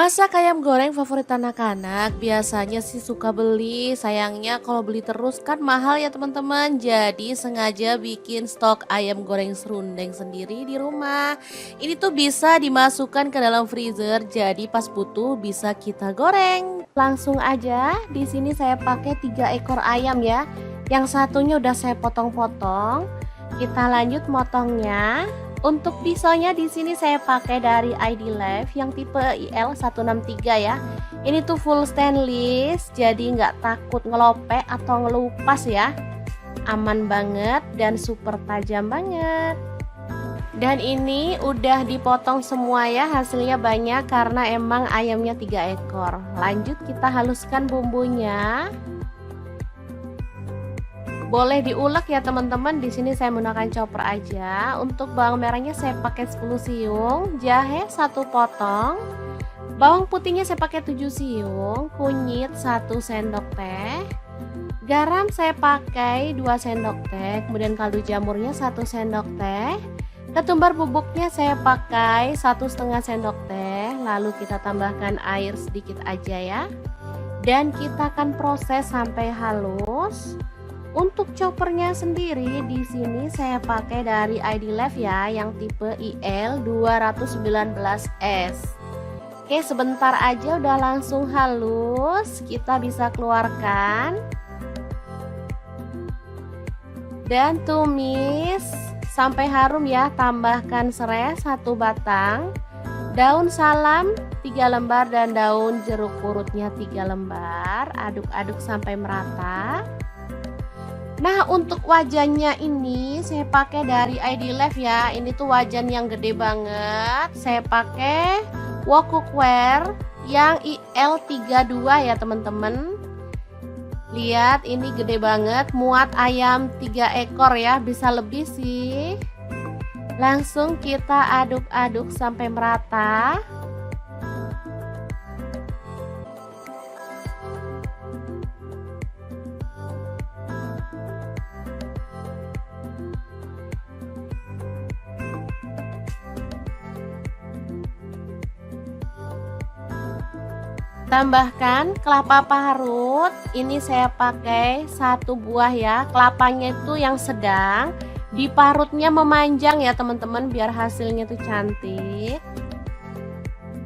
Masak ayam goreng favorit anak-anak biasanya sih suka beli, sayangnya kalau beli terus kan mahal ya teman-teman. Jadi sengaja bikin stok ayam goreng serundeng sendiri di rumah. Ini tuh bisa dimasukkan ke dalam freezer, jadi pas butuh bisa kita goreng. Langsung aja, di sini saya pakai 3 ekor ayam ya. Yang satunya udah saya potong-potong. Kita lanjut motongnya. Untuk pisaunya di sini saya pakai dari ID Life yang tipe IL163 ya. Ini tuh full stainless, jadi nggak takut ngelopek atau ngelupas ya. Aman banget dan super tajam banget. Dan ini udah dipotong semua ya, hasilnya banyak karena emang ayamnya 3 ekor. Lanjut kita haluskan bumbunya. Boleh diulek ya teman-teman. Di sini saya menggunakan chopper aja. Untuk bawang merahnya saya pakai 10 siung, jahe 1 potong, bawang putihnya saya pakai 7 siung, kunyit 1 sendok teh, garam saya pakai 2 sendok teh, kemudian kaldu jamurnya 1 sendok teh, ketumbar bubuknya saya pakai 1,5 sendok teh. Lalu kita tambahkan air sedikit aja ya. Dan kita akan proses sampai halus. Untuk choppernya sendiri di sini saya pakai dari ID Life ya, yang tipe IL219S. Oke, sebentar aja udah langsung halus. Kita bisa keluarkan dan tumis sampai harum ya. Tambahkan serai 1 batang, daun salam 3 lembar dan daun jeruk purutnya 3 lembar. Aduk-aduk sampai merata. Nah, untuk wajannya ini saya pakai dari ID Life ya. Ini tuh wajan yang gede banget. Saya pakai wok cookware yang IL32 ya teman-teman. Lihat, ini gede banget, muat ayam 3 ekor ya, bisa lebih sih. Langsung kita aduk-aduk sampai merata. Tambahkan kelapa parut. Ini saya pakai 1 buah ya. Kelapanya itu yang sedang, diparutnya memanjang ya teman-teman, biar hasilnya tuh cantik.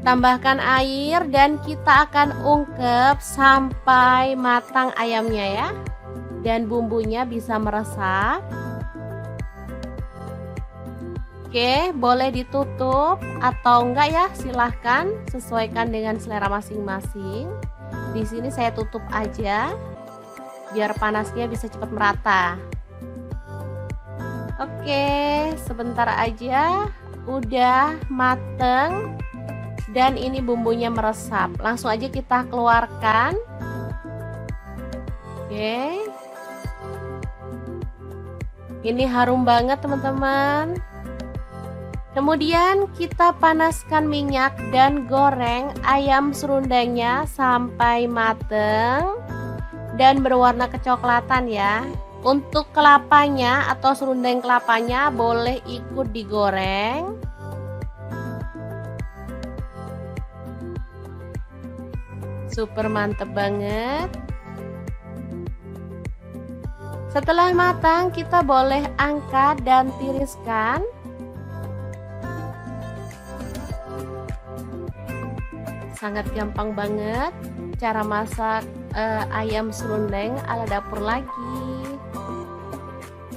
Tambahkan air dan kita akan ungkep sampai matang ayamnya ya. Dan bumbunya bisa meresap. Oke, boleh ditutup atau enggak ya, silahkan sesuaikan dengan selera masing-masing. Di sini saya tutup aja biar panasnya bisa cepat merata. Oke, sebentar aja udah mateng dan ini bumbunya meresap. Langsung aja kita keluarkan. Oke, ini harum banget teman-teman. Kemudian kita panaskan minyak dan goreng ayam serundengnya sampai mateng dan berwarna kecoklatan ya. Untuk kelapanya atau serundeng kelapanya boleh ikut digoreng. Super mantep banget. Setelah matang kita boleh angkat dan tiriskan. Sangat gampang banget cara masak ayam serundeng ala dapur lagi.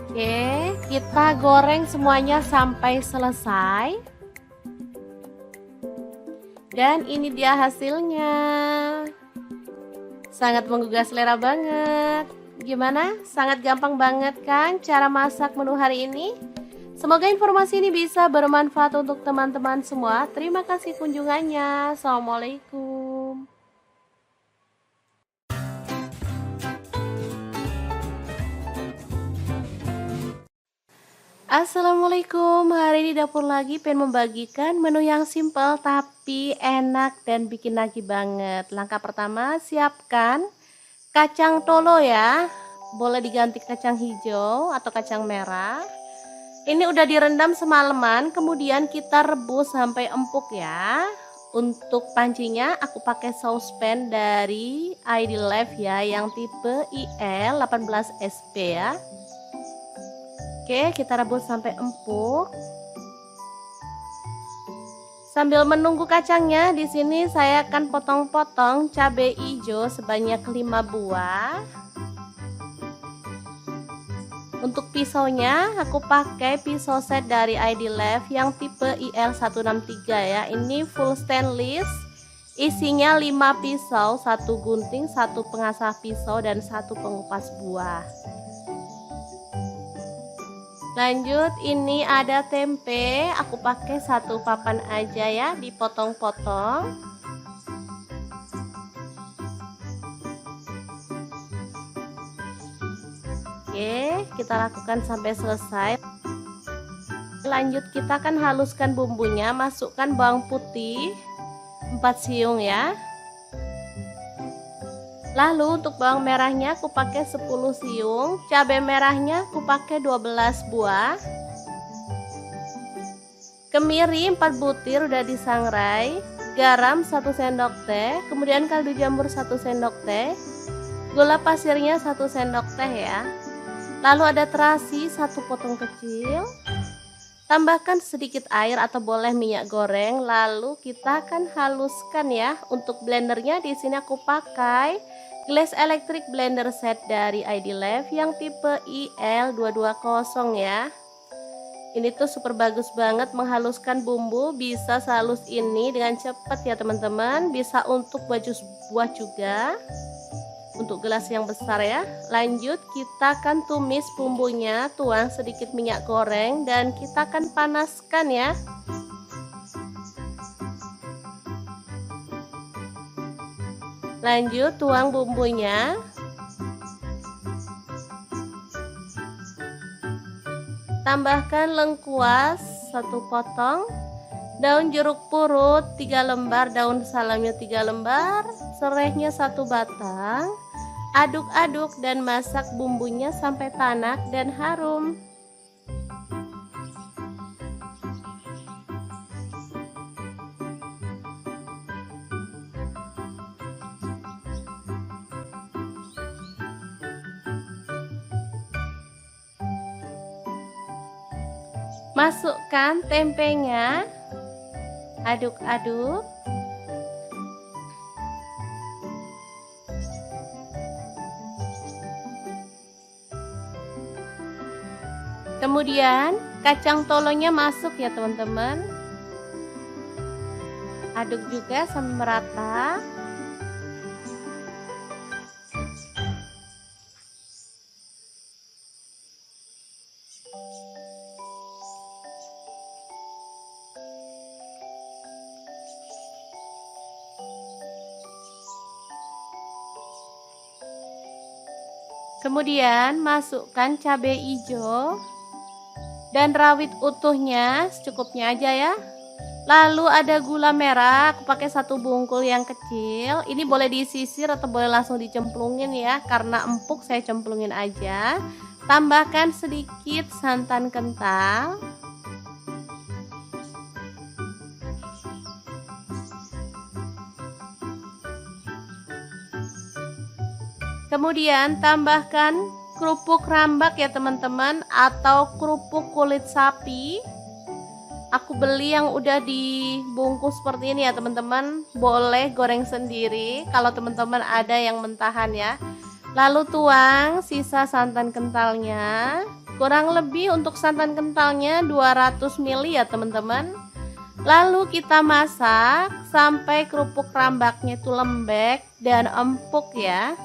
Oke, kita goreng semuanya sampai selesai. Dan ini dia hasilnya. Sangat menggugah selera banget. Gimana? Sangat gampang banget kan cara masak menu hari ini? Semoga informasi ini bisa bermanfaat untuk teman-teman semua. Terima kasih kunjungannya. Assalamualaikum. Assalamualaikum. Hari ini dapur lagi pengen membagikan menu yang simple tapi enak dan bikin nagih banget. Langkah pertama, siapkan kacang tolo ya. Boleh diganti kacang hijau atau kacang merah. Ini udah direndam semalaman, kemudian kita rebus sampai empuk ya. Untuk pancinya aku pakai saucepan dari ID Life ya, yang tipe IL 18SP ya. Oke, kita rebus sampai empuk. Sambil menunggu kacangnya, di sini saya akan potong-potong cabai hijau sebanyak 5 buah. Untuk pisaunya, aku pakai pisau set dari ID Life yang tipe IL163 ya. Ini full stainless. Isinya 5 pisau, 1 gunting, 1 pengasah pisau, dan 1 pengupas buah. Lanjut, ini ada tempe, aku pakai 1 papan aja ya, dipotong-potong. Oke, kita lakukan sampai selesai. Lanjut, kita akan haluskan bumbunya, masukkan bawang putih 4 siung ya. Lalu untuk bawang merahnya aku pakai 10 siung, cabai merahnya aku pakai 12 buah. Kemiri 4 butir udah disangrai, garam 1 sendok teh, kemudian kaldu jamur 1 sendok teh, gula pasirnya 1 sendok teh ya. Lalu ada terasi 1 potong kecil. Tambahkan sedikit air atau boleh minyak goreng, lalu kita akan haluskan ya. Untuk blendernya di sini aku pakai Glass Electric Blender Set dari ID Life yang tipe IL220 ya. Ini tuh super bagus banget menghaluskan bumbu, bisa sehalus ini dengan cepat ya teman-teman. Bisa untuk baju buah juga, untuk gelas yang besar ya. Lanjut, kita akan tumis bumbunya, tuang sedikit minyak goreng dan kita akan panaskan ya. Lanjut, tuang bumbunya. Tambahkan lengkuas 1 potong, daun jeruk purut 3 lembar, daun salamnya 3 lembar, serehnya 1 batang. Aduk-aduk dan masak bumbunya sampai tanak dan harum. Masukkan tempenya, aduk-aduk. Kemudian kacang tolonya masuk ya teman-teman. Aduk juga sampai merata. Kemudian masukkan cabai hijau dan rawit utuhnya secukupnya aja ya. Lalu ada gula merah, aku pakai 1 bungkul yang kecil. Ini boleh disisir atau boleh langsung dicemplungin ya, karena empuk saya cemplungin aja. Tambahkan sedikit santan kental. Kemudian tambahkan kerupuk rambak ya teman-teman, atau kerupuk kulit sapi. Aku beli yang udah dibungkus seperti ini ya teman-teman. Boleh goreng sendiri kalau teman-teman ada yang mentahan ya. Lalu tuang sisa santan kentalnya. Kurang lebih untuk santan kentalnya 200 ml ya teman-teman. Lalu kita masak sampai kerupuk rambaknya itu lembek dan empuk ya.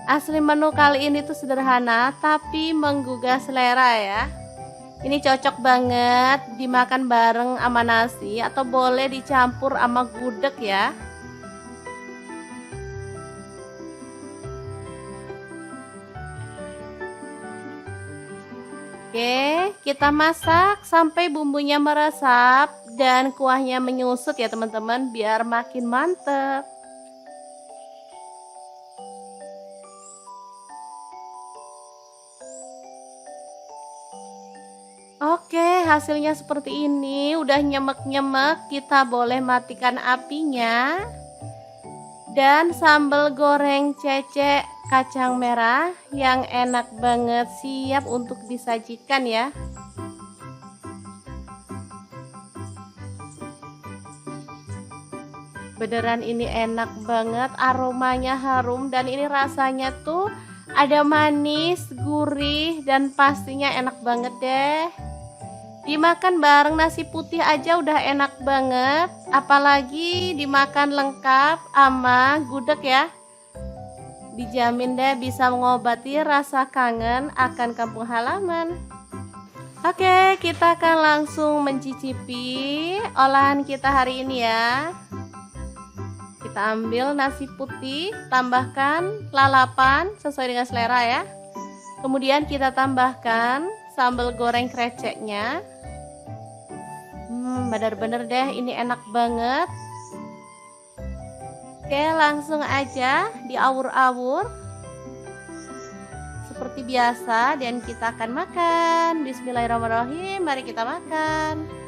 Asli menu kali ini tuh sederhana tapi menggugah selera ya. Ini cocok banget dimakan bareng sama nasi atau boleh dicampur sama gudeg ya. Oke, kita masak sampai bumbunya meresap dan kuahnya menyusut ya teman-teman, biar makin mantep. Oke, hasilnya seperti ini. Udah nyemek-nyemek, kita boleh matikan apinya. Dan sambal goreng cecek kacang merah yang enak banget siap untuk disajikan ya. Beneran ini enak banget, aromanya harum dan ini rasanya tuh ada manis, gurih dan pastinya enak banget deh. Dimakan bareng nasi putih aja udah enak banget, apalagi dimakan lengkap sama gudeg ya. Dijamin deh bisa mengobati rasa kangen akan kampung halaman. Oke, kita akan langsung mencicipi olahan kita hari ini ya. Kita ambil nasi putih, tambahkan lalapan sesuai dengan selera ya. Kemudian kita tambahkan sambal goreng kreceknya. Bener-bener deh ini enak banget. Oke, langsung aja diawur-awur seperti biasa dan kita akan makan. Bismillahirrahmanirrahim, mari kita makan.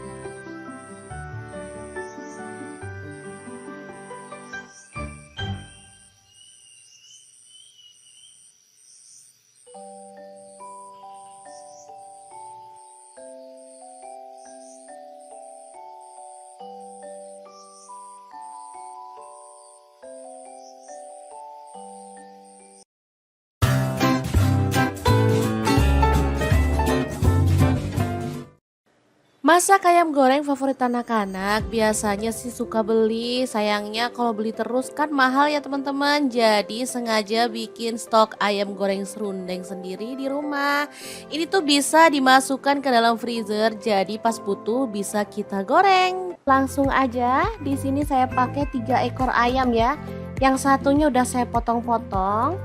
Masak ayam goreng favorit anak-anak biasanya sih suka beli, sayangnya kalau beli terus kan mahal ya teman-teman. Jadi sengaja bikin stok ayam goreng serundeng sendiri di rumah. Ini tuh bisa dimasukkan ke dalam freezer, jadi pas butuh bisa kita goreng. Langsung aja, di sini saya pakai 3 ekor ayam ya. Yang satunya udah saya potong-potong.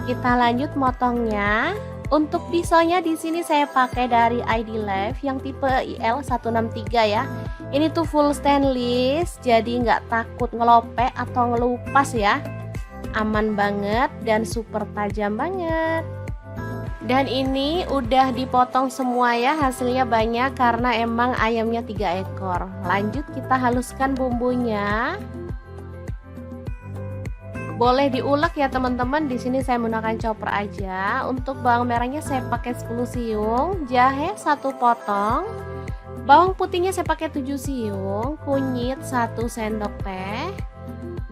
Kita lanjut motongnya. Untuk pisaunya di sini saya pakai dari ID Life yang tipe IL163 ya. Ini tuh full stainless, jadi nggak takut ngelopek atau ngelupas ya. Aman banget dan super tajam banget. Dan ini udah dipotong semua ya, hasilnya banyak karena emang ayamnya 3 ekor. Lanjut kita haluskan bumbunya. Boleh diulek ya teman-teman. Di sini saya menggunakan chopper aja. Untuk bawang merahnya saya pakai 10 siung, jahe 1 potong, bawang putihnya saya pakai 7 siung, kunyit 1 sendok teh,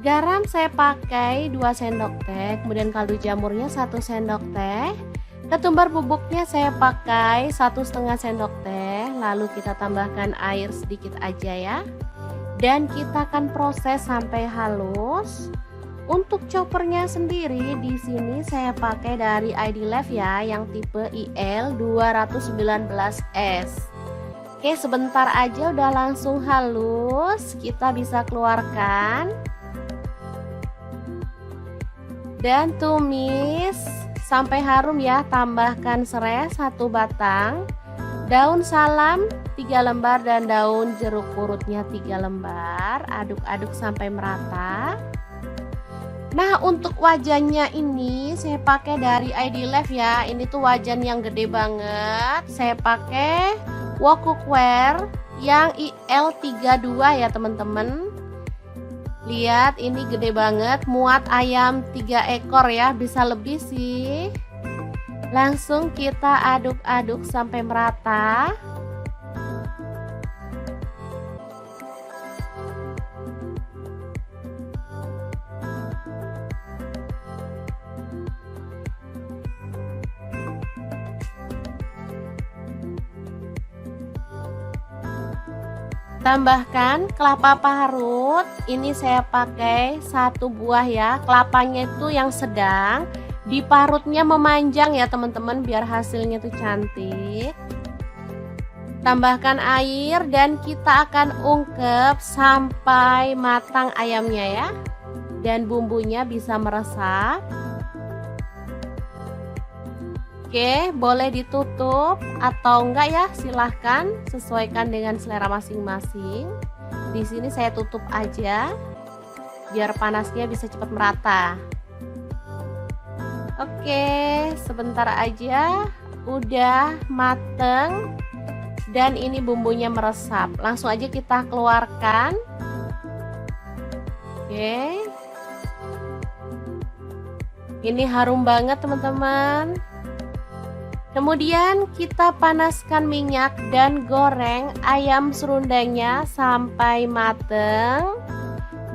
garam saya pakai 2 sendok teh, kemudian kaldu jamurnya 1 sendok teh, ketumbar bubuknya saya pakai 1,5 sendok teh. Lalu kita tambahkan air sedikit aja ya. Dan kita akan proses sampai halus. Untuk choppernya sendiri di sini saya pakai dari ID Life ya, yang tipe IL219S. Oke, sebentar aja udah langsung halus, kita bisa keluarkan. Dan tumis sampai harum ya, tambahkan serai 1 batang, daun salam 3 lembar dan daun jeruk purutnya 3 lembar. Aduk-aduk sampai merata. Nah, untuk wajannya ini saya pakai dari ID Life ya. Ini tuh wajan yang gede banget. Saya pakai wok cookware yang IL32 ya teman-teman. Lihat ini gede banget, muat ayam 3 ekor ya, bisa lebih sih. Langsung kita aduk-aduk sampai merata. Tambahkan kelapa parut. Ini saya pakai 1 buah ya. Kelapanya itu yang sedang, diparutnya memanjang ya teman-teman, biar hasilnya tuh cantik. Tambahkan air dan kita akan ungkep sampai matang ayamnya ya. Dan bumbunya bisa meresap. Oke, boleh ditutup atau enggak ya, silahkan sesuaikan dengan selera masing-masing. Di sini saya tutup aja biar panasnya bisa cepat merata. Oke, sebentar aja udah mateng dan ini bumbunya meresap. Langsung aja kita keluarkan. Oke. Ini harum banget teman-teman. Kemudian kita panaskan minyak dan goreng ayam serundengnya sampai mateng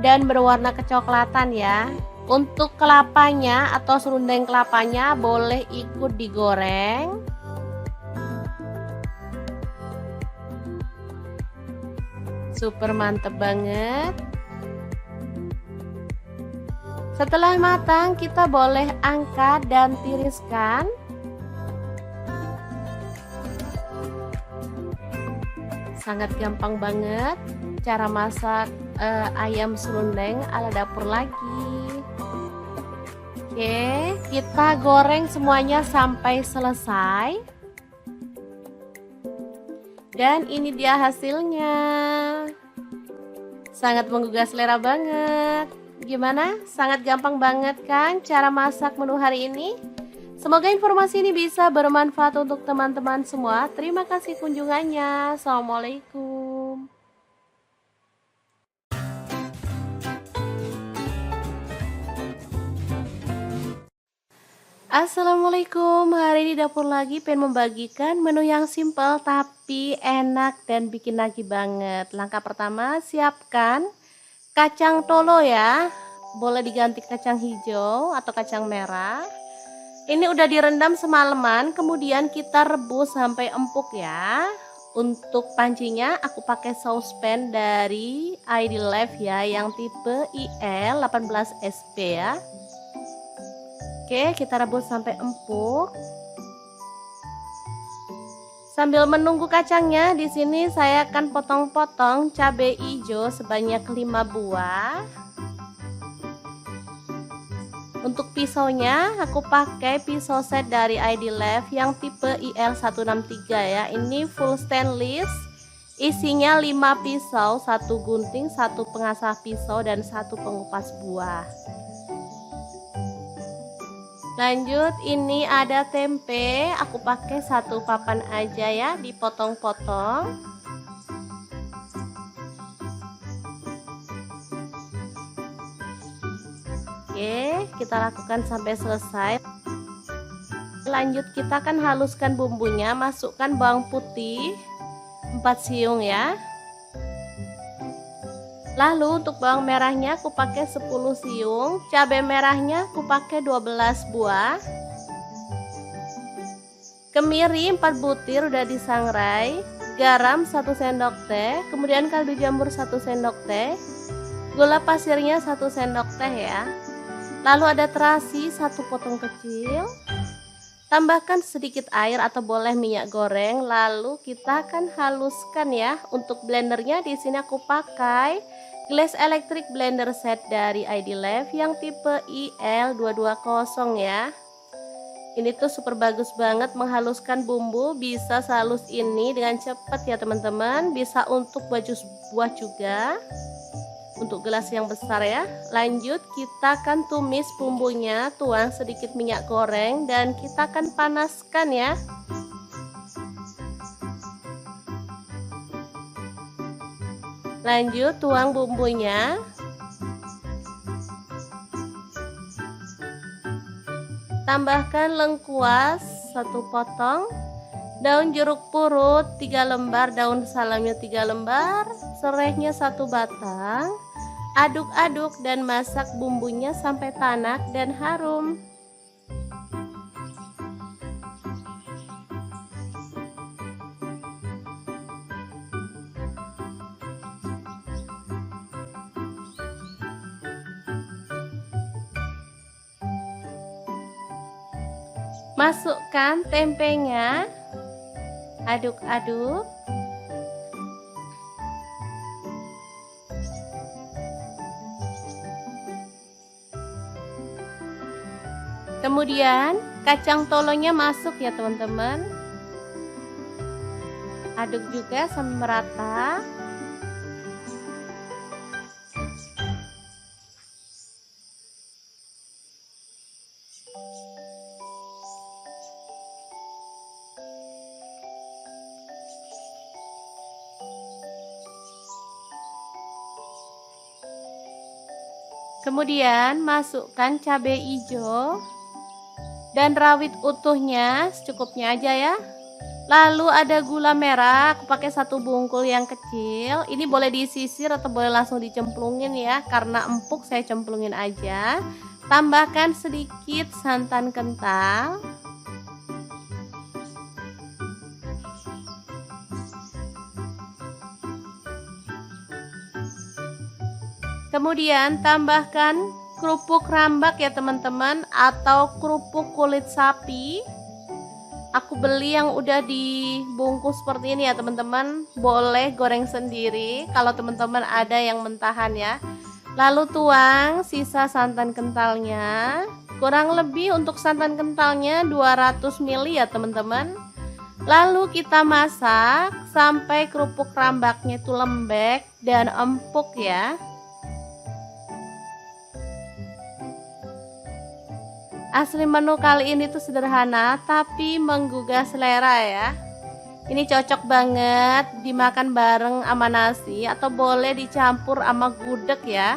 dan berwarna kecoklatan ya. Untuk kelapanya atau serundeng kelapanya boleh ikut digoreng. Super mantep banget. Setelah matang kita boleh angkat dan tiriskan. Sangat gampang banget cara masak ayam serundeng ala dapur lagi. Oke, kita goreng semuanya sampai selesai. Dan ini dia hasilnya. Sangat menggugah selera banget. Gimana? Sangat gampang banget kan cara masak menu hari ini? Semoga informasi ini bisa bermanfaat untuk teman-teman semua. Terima kasih kunjungannya. Assalamualaikum. Assalamualaikum. Hari ini dapur lagi pengen membagikan menu yang simple tapi enak dan bikin nagih banget. Langkah pertama, siapkan kacang tolo ya. Boleh diganti kacang hijau atau kacang merah. Ini udah direndam semalaman, kemudian kita rebus sampai empuk ya. Untuk pancinya aku pakai saucepan dari ID Life ya, yang tipe IL 18SP ya. Oke, kita rebus sampai empuk. Sambil menunggu kacangnya, di sini saya akan potong-potong cabai hijau sebanyak 5 buah. Untuk pisaunya aku pakai pisau set dari ID Life yang tipe IL163 ya. Ini full stainless. Isinya 5 pisau, 1 gunting, 1 pengasah pisau dan 1 pengupas buah. Lanjut, ini ada tempe, aku pakai 1 papan aja ya, dipotong-potong. Oke, kita lakukan sampai selesai. Lanjut, kita akan haluskan bumbunya. Masukkan bawang putih 4 siung ya. Lalu untuk bawang merahnya aku pakai 10 siung, cabai merahnya aku pakai 12 buah. Kemiri 4 butir udah disangrai, garam 1 sendok teh, kemudian kaldu jamur 1 sendok teh, gula pasirnya 1 sendok teh ya. Lalu ada terasi 1 potong kecil. Tambahkan sedikit air atau boleh minyak goreng. Lalu kita akan haluskan ya. Untuk blendernya di sini aku pakai Glass Electric Blender Set dari ID Life yang tipe IL220 ya. Ini tuh super bagus banget menghaluskan bumbu. Bisa sehalus ini dengan cepat ya teman-teman. Bisa untuk baju buah juga. Untuk gelas yang besar ya. Lanjut, kita akan tumis bumbunya, tuang sedikit minyak goreng dan kita akan panaskan ya. Lanjut, tuang bumbunya. Tambahkan lengkuas 1 potong, daun jeruk purut 3 lembar, daun salamnya 3 lembar, serehnya 1 batang. Aduk-aduk dan masak bumbunya sampai tanak dan harum. Masukkan tempenya, aduk-aduk. Kemudian kacang tolonya masuk ya teman-teman. Aduk juga sampai merata. Kemudian masukkan cabai hijau dan rawit utuhnya secukupnya aja ya. Lalu ada gula merah, aku pakai 1 bungkul yang kecil. Ini boleh disisir atau boleh langsung dicemplungin ya, karena empuk saya cemplungin aja. Tambahkan sedikit santan kental. Kemudian tambahkan kerupuk rambak ya teman-teman, atau kerupuk kulit sapi. Aku beli yang udah dibungkus seperti ini ya teman-teman. Boleh goreng sendiri kalau teman-teman ada yang mentahan ya. Lalu tuang sisa santan kentalnya. Kurang lebih untuk santan kentalnya 200 ml ya teman-teman. Lalu kita masak sampai kerupuk rambaknya itu lembek dan empuk ya. Asli menu kali ini tuh sederhana tapi menggugah selera ya. Ini cocok banget dimakan bareng sama nasi atau boleh dicampur sama gudeg ya.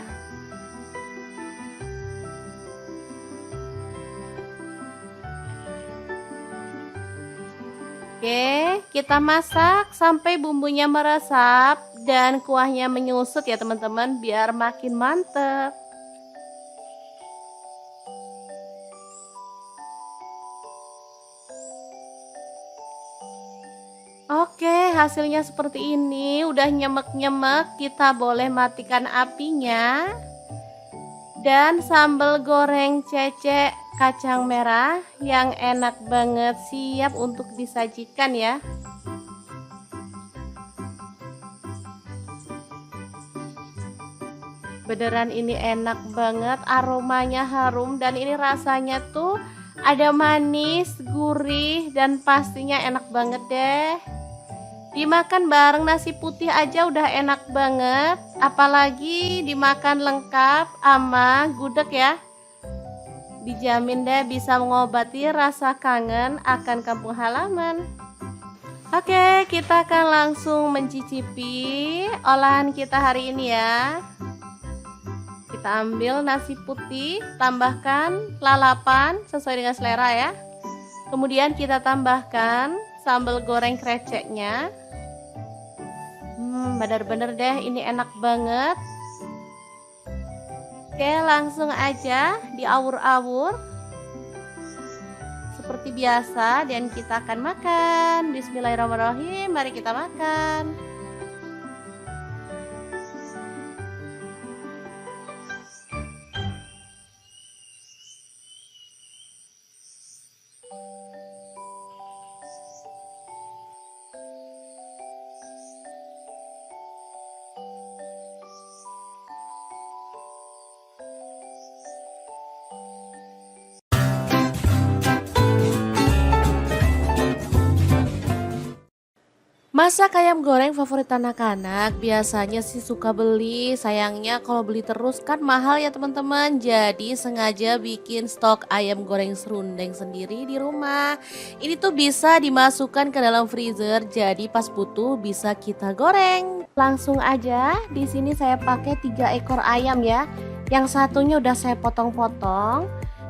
Oke, kita masak sampai bumbunya meresap dan kuahnya menyusut ya teman-teman, biar makin mantep. Oke, hasilnya seperti ini. Udah nyemek-nyemek, kita boleh matikan apinya. Dan sambal goreng cecek kacang merah yang enak banget siap untuk disajikan ya. Beneran ini enak banget, aromanya harum dan ini rasanya tuh ada manis, gurih, dan pastinya enak banget deh. Dimakan bareng nasi putih aja udah enak banget, apalagi dimakan lengkap sama gudeg ya. Dijamin deh bisa mengobati rasa kangen akan kampung halaman. Oke, kita akan langsung mencicipi olahan kita hari ini ya. Kita ambil nasi putih, tambahkan lalapan sesuai dengan selera ya. Kemudian kita tambahkan sambal goreng kreceknya. Bener-bener deh ini enak banget. Oke, langsung aja diawur-awur seperti biasa dan kita akan makan. Bismillahirrahmanirrahim, mari kita makan. Masak ayam goreng favorit anak-anak biasanya sih suka beli, sayangnya kalau beli terus kan mahal ya teman-teman. Jadi sengaja bikin stok ayam goreng serundeng sendiri di rumah. Ini tuh bisa dimasukkan ke dalam freezer, jadi pas butuh bisa kita goreng. Langsung aja, di sini saya pakai 3 ekor ayam ya. Yang satunya udah saya potong-potong.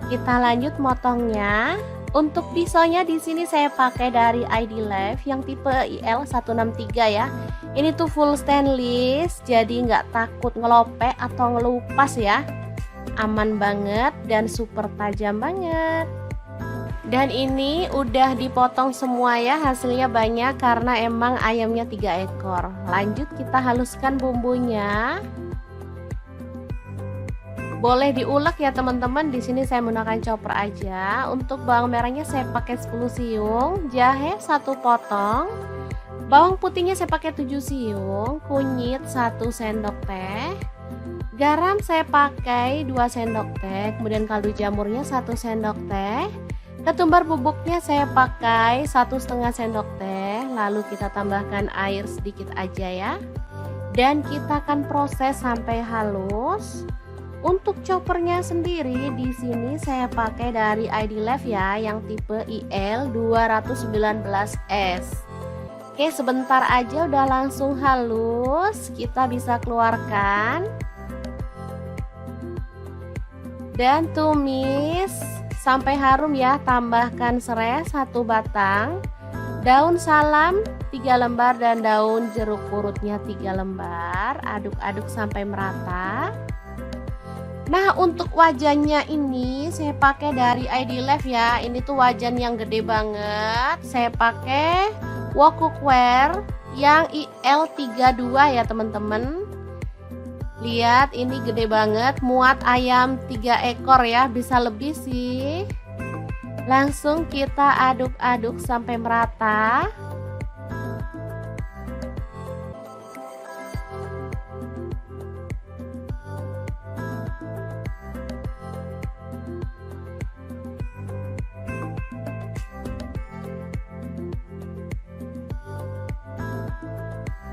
Kita lanjut motongnya. Untuk pisaunya di sini saya pakai dari ID Life yang tipe IL163 ya. Ini tuh full stainless, jadi nggak takut ngelopek atau ngelupas ya. Aman banget dan super tajam banget. Dan ini udah dipotong semua ya, hasilnya banyak karena emang ayamnya 3 ekor. Lanjut kita haluskan bumbunya. Boleh diulek ya teman-teman. Di sini saya menggunakan chopper aja. Untuk bawang merahnya saya pakai 10 siung, jahe 1 potong, bawang putihnya saya pakai 7 siung, kunyit 1 sendok teh, garam saya pakai 2 sendok teh, kemudian kaldu jamurnya 1 sendok teh, ketumbar bubuknya saya pakai 1,5 sendok teh. Lalu kita tambahkan air sedikit aja ya. Dan kita akan proses sampai halus. Untuk choppernya sendiri di sini saya pakai dari ID Life ya, yang tipe IL219S. Oke, sebentar aja udah langsung halus, kita bisa keluarkan. Dan tumis sampai harum ya. Tambahkan serai 1 batang, daun salam 3 lembar dan daun jeruk purutnya 3 lembar. Aduk-aduk sampai merata. Nah, untuk wajannya ini saya pakai dari ID Life ya. Ini tuh wajan yang gede banget. Saya pakai wok cookware yang IL32 ya teman-teman. Lihat, ini gede banget, muat ayam 3 ekor ya, bisa lebih sih. Langsung kita aduk-aduk sampai merata.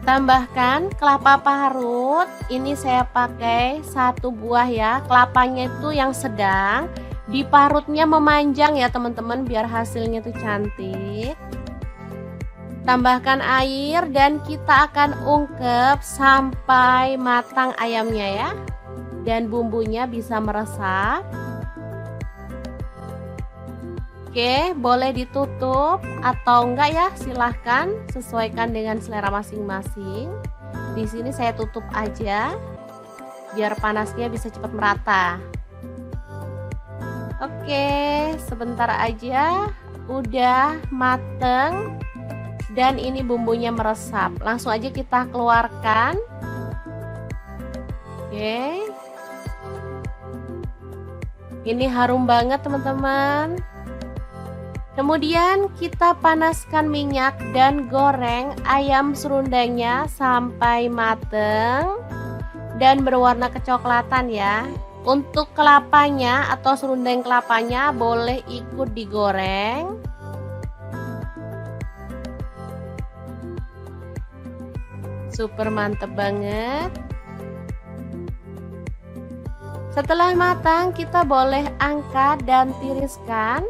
Tambahkan kelapa parut. Ini saya pakai 1 buah ya. Kelapanya itu yang sedang, diparutnya memanjang ya teman-teman, biar hasilnya tuh cantik. Tambahkan air dan kita akan ungkep sampai matang ayamnya ya. Dan bumbunya bisa meresap. Oke, boleh ditutup atau enggak ya, silahkan sesuaikan dengan selera masing-masing. Di sini saya tutup aja biar panasnya bisa cepat merata. Oke, sebentar aja udah mateng dan ini bumbunya meresap. Langsung aja kita keluarkan. Oke. Ini harum banget teman-teman. Kemudian kita panaskan minyak dan goreng ayam serundengnya sampai mateng dan berwarna kecoklatan ya. Untuk kelapanya atau serundeng kelapanya boleh ikut digoreng. Super mantep banget. Setelah matang kita boleh angkat dan tiriskan.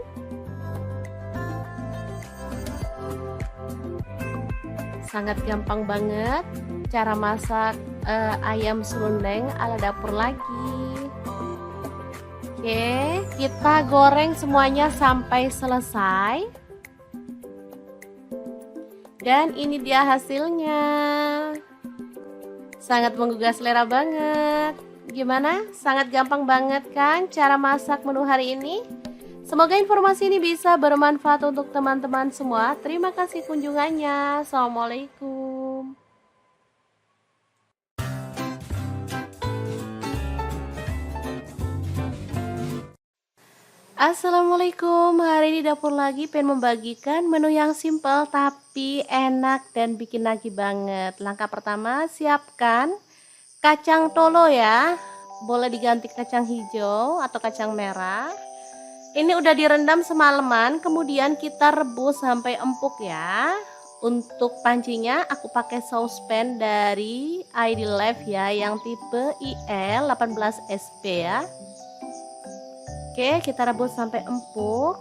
Sangat gampang banget cara masak ayam serundeng ala dapur lagi. Oke, kita goreng semuanya sampai selesai. Dan ini dia hasilnya. Sangat menggugah selera banget. Gimana? Sangat gampang banget kan cara masak menu hari ini? Semoga informasi ini bisa bermanfaat untuk teman-teman semua. Terima kasih kunjungannya. Assalamualaikum. Assalamualaikum. Hari ini dapur lagi pengen membagikan menu yang simple tapi enak dan bikin nagih banget. Langkah pertama, siapkan kacang tolo ya. Boleh diganti kacang hijau atau kacang merah. Ini udah direndam semalaman, kemudian kita rebus sampai empuk ya. Untuk pancinya aku pakai saucepan dari ID Life ya, yang tipe IL18SP ya. Oke, kita rebus sampai empuk.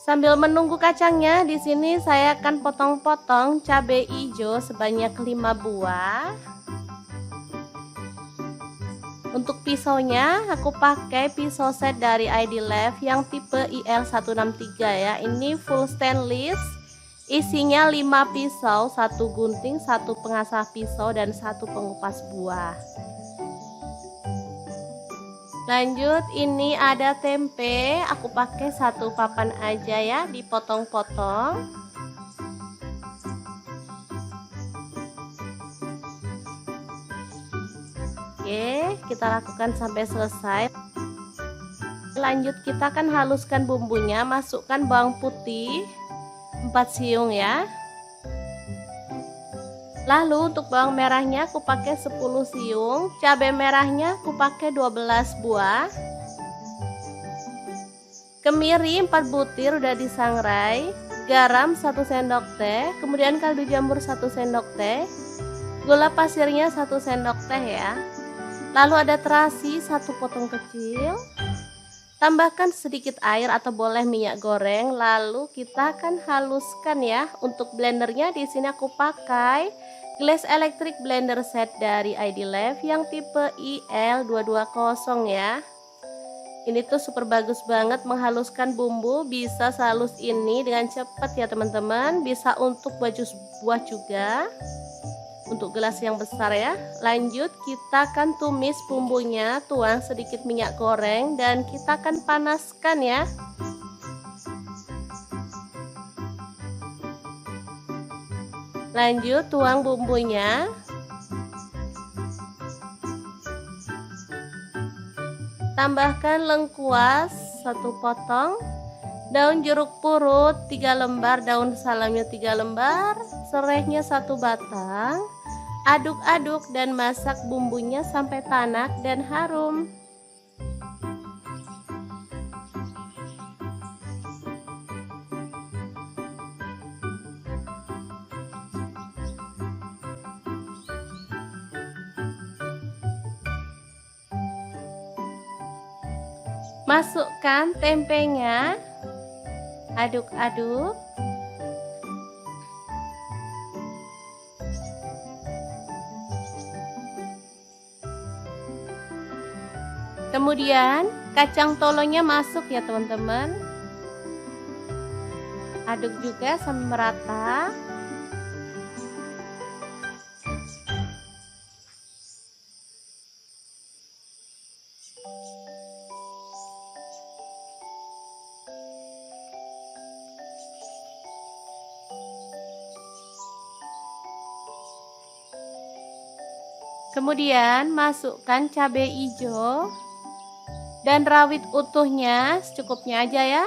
Sambil menunggu kacangnya, di sini saya akan potong-potong cabai hijau sebanyak 5 buah. Untuk pisaunya aku pakai pisau set dari ID Life yang tipe IL163 ya. Ini full stainless. Isinya 5 pisau, 1 gunting, 1 pengasah pisau dan 1 pengupas buah. Lanjut, ini ada tempe, aku pakai 1 papan aja ya, dipotong-potong. Oke, kita lakukan sampai selesai. Lanjut, kita akan haluskan bumbunya. Masukkan bawang putih 4 siung ya. Lalu untuk bawang merahnya aku pakai 10 siung. Cabai merahnya aku pakai 12 buah. Kemiri 4 butir udah disangrai. Garam 1 sendok teh. Kemudian kaldu jamur 1 sendok teh. Gula pasirnya 1 sendok teh ya. Lalu ada terasi 1 potong kecil. Tambahkan sedikit air atau boleh minyak goreng, lalu kita akan haluskan ya. Untuk blendernya di sini aku pakai Glass Electric Blender Set dari ID Lab yang tipe IL220 ya. Ini tuh super bagus banget menghaluskan bumbu, bisa sehalus ini dengan cepat ya teman-teman. Bisa untuk baju buah juga. Untuk gelas yang besar ya. Lanjut kita akan tumis bumbunya, tuang sedikit minyak goreng dan kita akan panaskan ya. Lanjut tuang bumbunya. Tambahkan lengkuas 1 potong, daun jeruk purut 3 lembar, daun salamnya 3 lembar, serehnya 1 batang. Aduk-aduk dan masak bumbunya sampai tanak dan harum. Masukkan tempenya, aduk-aduk. Kemudian kacang tolonya masuk ya teman-teman. Aduk juga sampai merata. Kemudian masukkan cabai hijau dan rawit utuhnya secukupnya aja ya.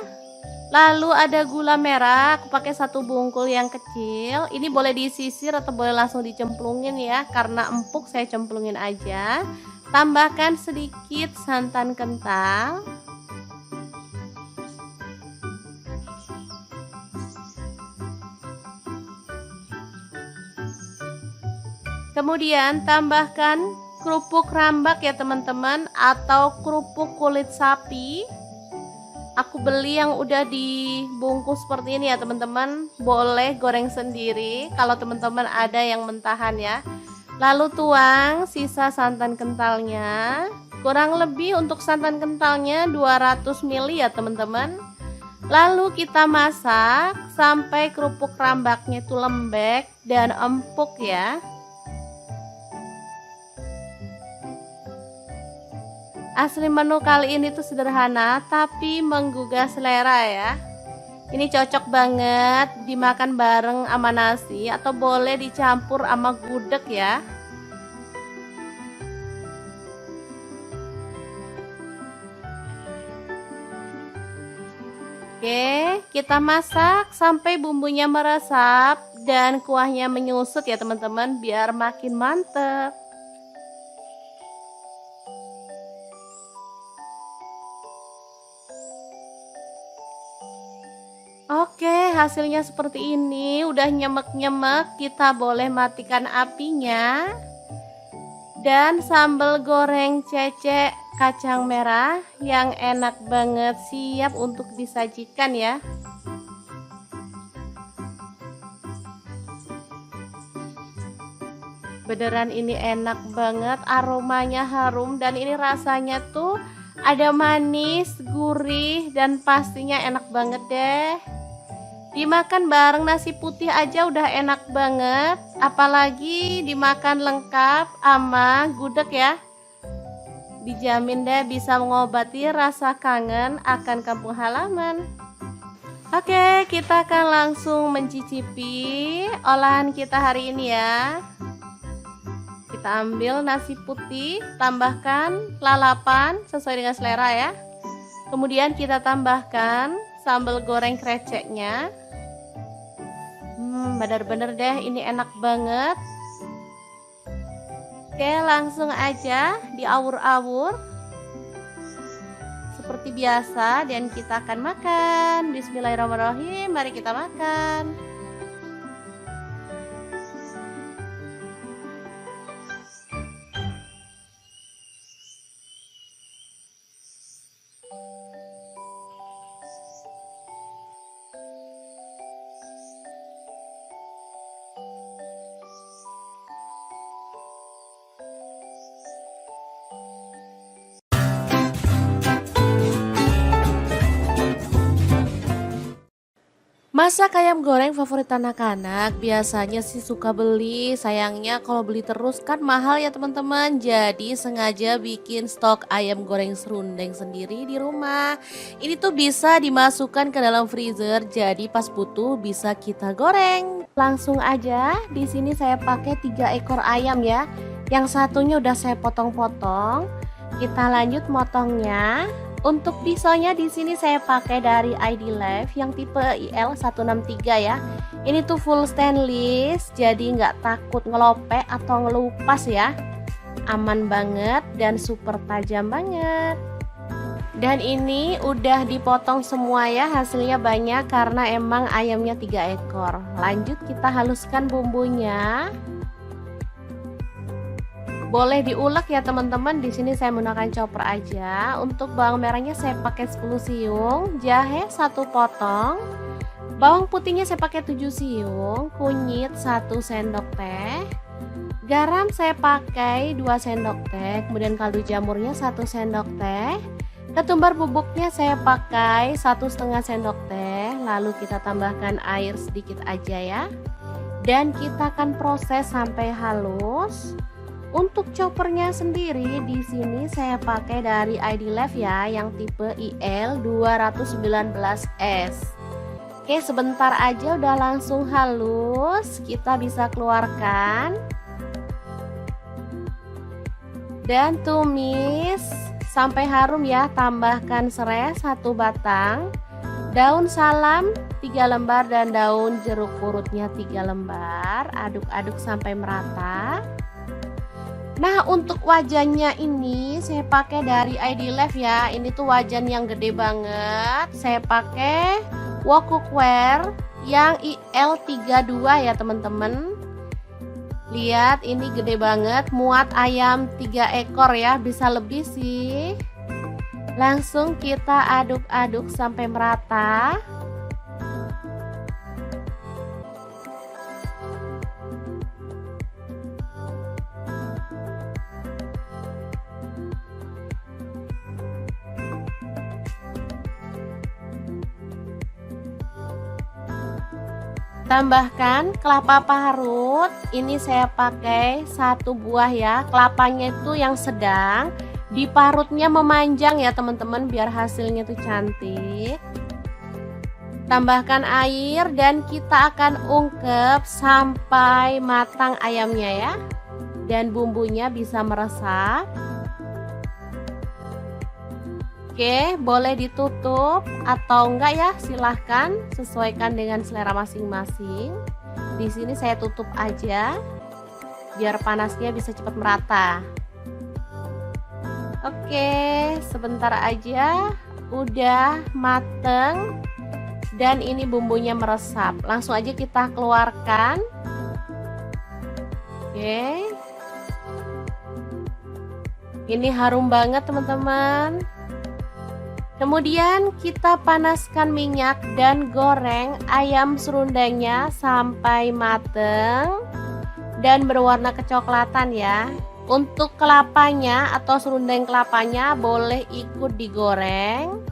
Lalu ada gula merah, aku pakai 1 bungkul yang kecil. Ini boleh disisir atau boleh langsung dicemplungin ya. Karena empuk saya cemplungin aja. Tambahkan sedikit santan kental. Kemudian tambahkan kerupuk rambak ya teman-teman, atau kerupuk kulit sapi. Aku beli yang udah dibungkus seperti ini ya teman-teman. Boleh goreng sendiri kalau teman-teman ada yang mentahan ya. Lalu tuang sisa santan kentalnya. Kurang lebih untuk santan kentalnya 200 ml ya teman-teman. Lalu kita masak sampai kerupuk rambaknya itu lembek dan empuk ya. Asli menu kali ini tuh sederhana tapi menggugah selera ya. Ini cocok banget dimakan bareng sama nasi atau boleh dicampur sama gudeg ya. Oke, kita masak sampai bumbunya meresap dan kuahnya menyusut ya teman-teman, biar makin mantep. Oke, hasilnya seperti ini, udah nyemek-nyemek, kita boleh matikan apinya. Dan sambal goreng cecek kacang merah yang enak banget siap untuk disajikan ya. Beneran ini enak banget, aromanya harum dan ini rasanya tuh ada manis, gurih dan pastinya enak banget deh. Dimakan bareng nasi putih aja udah enak banget, apalagi dimakan lengkap sama gudeg ya. Dijamin deh bisa mengobati rasa kangen akan kampung halaman. Oke, kita akan langsung mencicipi olahan kita hari ini ya. Kita ambil nasi putih, tambahkan lalapan sesuai dengan selera ya. Kemudian kita tambahkan sambal goreng kreceknya. Bener-bener deh ini enak banget. Oke, langsung aja diawur-awur seperti biasa dan kita akan makan. Bismillahirrahmanirrahim, mari kita makan. Masak ayam goreng favorit anak-anak biasanya sih suka beli, sayangnya kalau beli terus kan mahal ya teman-teman. Jadi sengaja bikin stok ayam goreng serundeng sendiri di rumah. Ini tuh bisa dimasukkan ke dalam freezer, jadi pas butuh bisa kita goreng. Langsung aja, di sini saya pakai 3 ekor ayam ya. Yang satunya udah saya potong-potong. Kita lanjut motongnya. Untuk pisaunya di sini saya pakai dari ID Life yang tipe IL163 ya. Ini tuh full stainless, jadi nggak takut ngelopek atau ngelupas ya. Aman banget dan super tajam banget. Dan ini udah dipotong semua ya, hasilnya banyak karena emang ayamnya 3 ekor. Lanjut kita haluskan bumbunya. Boleh diulek ya teman-teman. Di sini saya menggunakan chopper aja. Untuk bawang merahnya saya pakai 10 siung, jahe 1 potong, bawang putihnya saya pakai 7 siung, kunyit 1 sendok teh, garam saya pakai 2 sendok teh, kemudian kaldu jamurnya 1 sendok teh, ketumbar bubuknya saya pakai 1,5 sendok teh, lalu kita tambahkan air sedikit aja ya. Dan kita akan proses sampai halus. Untuk choppernya sendiri di sini saya pakai dari ID Life ya, yang tipe IL219S. Oke, sebentar aja udah langsung halus, kita bisa keluarkan. Dan tumis sampai harum ya, tambahkan serai 1 batang, daun salam 3 lembar dan daun jeruk purutnya 3 lembar. Aduk-aduk sampai merata. Nah, untuk wajannya ini saya pakai dari ID Life ya. Ini tuh wajan yang gede banget. Saya pakai wok cookware yang IL32 ya teman-teman. Lihat, ini gede banget, muat ayam 3 ekor ya, bisa lebih sih. Langsung kita aduk-aduk sampai merata. Tambahkan kelapa parut. Ini saya pakai 1 buah ya. Kelapanya itu yang sedang, diparutnya memanjang ya teman-teman, biar hasilnya tuh cantik. Tambahkan air dan kita akan ungkep sampai matang ayamnya ya. Dan bumbunya bisa meresap. Oke, boleh ditutup atau enggak ya, silahkan sesuaikan dengan selera masing-masing. Di sini saya tutup aja biar panasnya bisa cepat merata. Oke, sebentar aja udah mateng dan ini bumbunya meresap. Langsung aja kita keluarkan. Oke. Ini harum banget teman-teman. Kemudian kita panaskan minyak dan goreng ayam serundengnya sampai mateng dan berwarna kecoklatan ya. Untuk kelapanya atau serundeng kelapanya boleh ikut digoreng.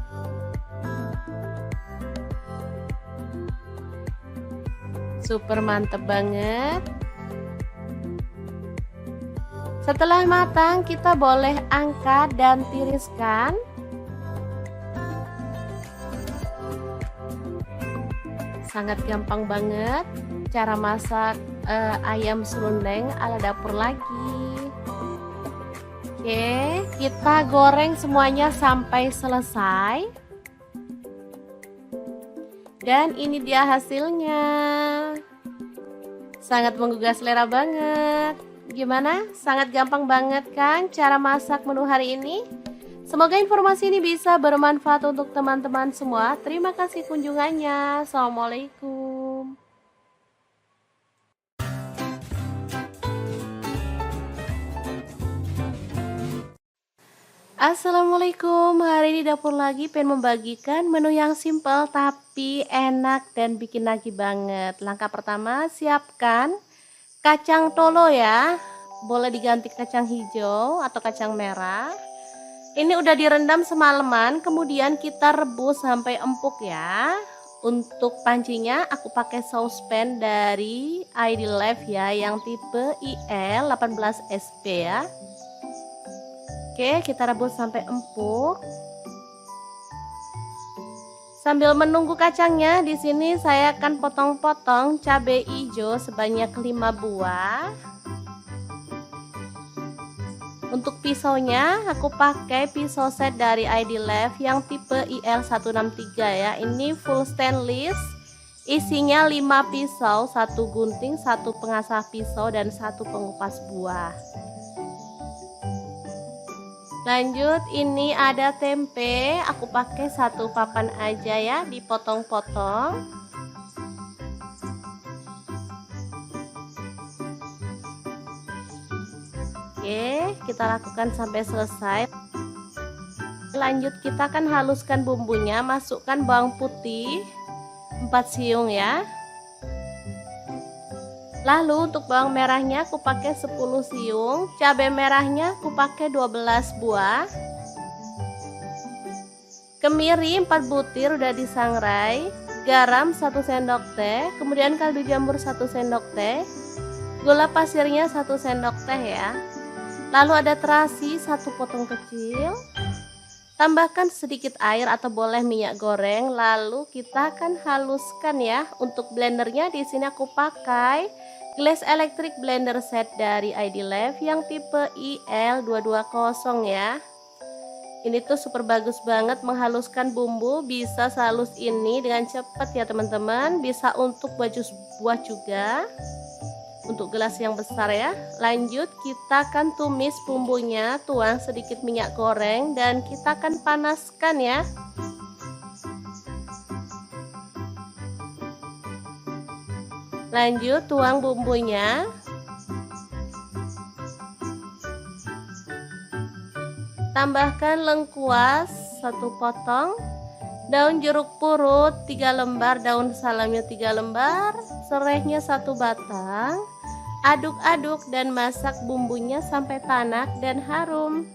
Super mantep banget. Setelah matang kita boleh angkat dan tiriskan. Sangat gampang banget cara masak ayam serundeng ala dapur lagi. Oke, kita goreng semuanya sampai selesai. Dan ini dia hasilnya. Sangat menggugah selera banget. Gimana? Sangat gampang banget kan cara masak menu hari ini? Semoga informasi ini bisa bermanfaat untuk teman-teman semua. Terima kasih kunjungannya. Assalamualaikum. Assalamualaikum. Hari ini dapur lagi pengen membagikan menu yang simpel tapi enak dan bikin lagi banget. Langkah pertama, siapkan kacang tolo ya. Boleh diganti kacang hijau atau kacang merah. Ini udah direndam semalaman, kemudian kita rebus sampai empuk ya. Untuk pancinya aku pakai saucepan dari ID Life ya, yang tipe IL 18SP ya. Oke, kita rebus sampai empuk. Sambil menunggu kacangnya, di sini saya akan potong-potong cabai hijau sebanyak 5 buah. Untuk pisaunya aku pakai pisau set dari ID Life yang tipe IL163 ya. Ini full stainless. Isinya 5 pisau, 1 gunting, 1 pengasah pisau dan 1 pengupas buah. Lanjut, ini ada tempe, aku pakai 1 papan aja ya, dipotong-potong. Oke, kita lakukan sampai selesai. Lanjut, kita akan haluskan bumbunya. Masukkan bawang putih 4 siung ya. Lalu untuk bawang merahnya aku pakai 10 siung, cabai merahnya aku pakai 12 buah. Kemiri 4 butir udah disangrai, garam 1 sendok teh, kemudian kaldu jamur 1 sendok teh, gula pasirnya 1 sendok teh ya. Lalu ada terasi 1 potong kecil. Tambahkan sedikit air atau boleh minyak goreng, lalu kita akan haluskan ya. Untuk blendernya di sini aku pakai Glass Electric Blender Set dari ID Life yang tipe IL220 ya. Ini tuh super bagus banget menghaluskan bumbu, bisa sehalus ini dengan cepat ya teman-teman. Bisa untuk baju buah juga. Untuk gelas yang besar ya. Lanjut, kita akan tumis bumbunya, tuang sedikit minyak goreng dan kita akan panaskan ya. Lanjut, tuang bumbunya. Tambahkan lengkuas 1 potong, daun jeruk purut 3 lembar, daun salamnya 3 lembar, serehnya 1 batang. Aduk-aduk dan masak bumbunya sampai tanak dan harum.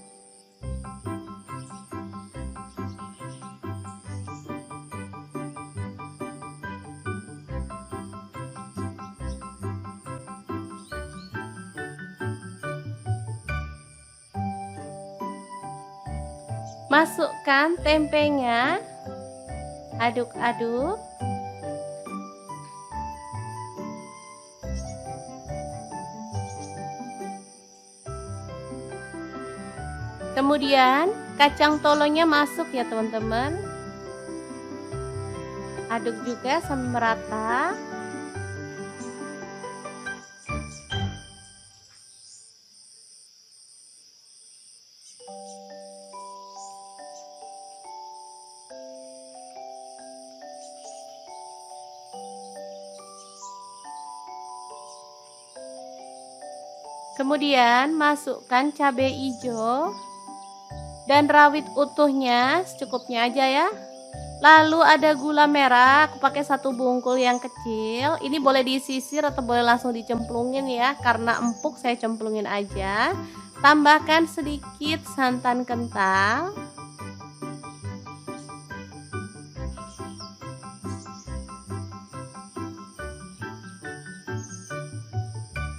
Masukkan tempenya, aduk-aduk. Kemudian kacang tolonya masuk ya teman-teman. Aduk juga sampai merata. Kemudian masukkan cabai hijau dan rawit utuhnya secukupnya aja ya. Lalu ada gula merah, aku pakai 1 bungkul yang kecil. Ini boleh disisir atau boleh langsung dicemplungin ya. Karena empuk saya cemplungin aja. Tambahkan sedikit santan kental.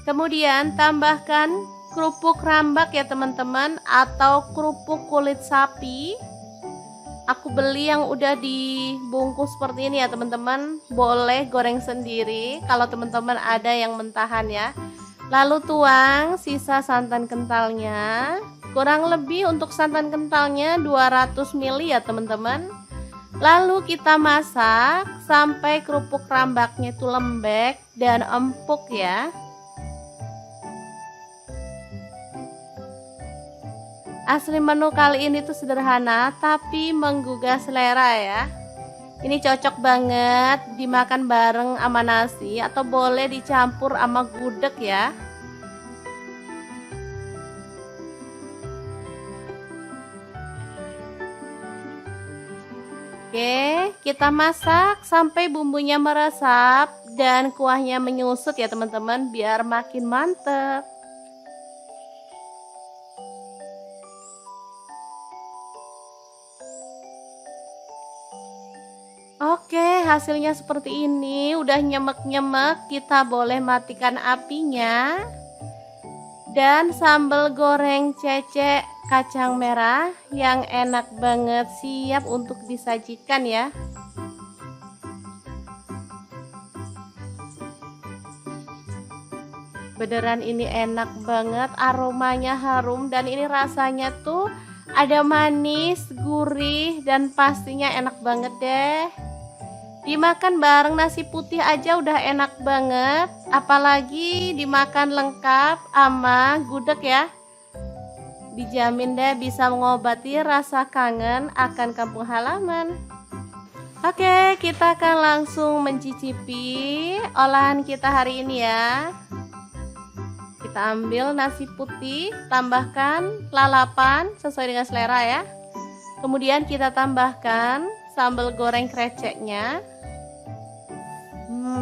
Kemudian tambahkan kerupuk rambak ya teman-teman, atau kerupuk kulit sapi. Aku beli yang udah dibungkus seperti ini ya teman-teman. Boleh goreng sendiri kalau teman-teman ada yang mentahan ya. Lalu tuang sisa santan kentalnya. Kurang lebih untuk santan kentalnya 200 ml ya teman-teman. Lalu kita masak sampai kerupuk rambaknya itu lembek dan empuk ya. Asli menu kali ini tuh sederhana tapi menggugah selera ya. Ini cocok banget dimakan bareng sama nasi atau boleh dicampur sama gudeg ya. Oke, kita masak sampai bumbunya meresap dan kuahnya menyusut ya teman-teman, biar makin mantep. Oke, hasilnya seperti ini, udah nyemek-nyemek, kita boleh matikan apinya. Dan sambal goreng cecek kacang merah yang enak banget siap untuk disajikan ya. Beneran ini enak banget, aromanya harum dan ini rasanya tuh ada manis, gurih dan pastinya enak banget deh. Dimakan bareng nasi putih aja udah enak banget, apalagi dimakan lengkap sama gudeg ya. Dijamin deh bisa mengobati rasa kangen akan kampung halaman. Oke, kita akan langsung mencicipi olahan kita hari ini ya. Kita ambil nasi putih, tambahkan lalapan sesuai dengan selera ya. Kemudian kita tambahkan sambal goreng kreceknya.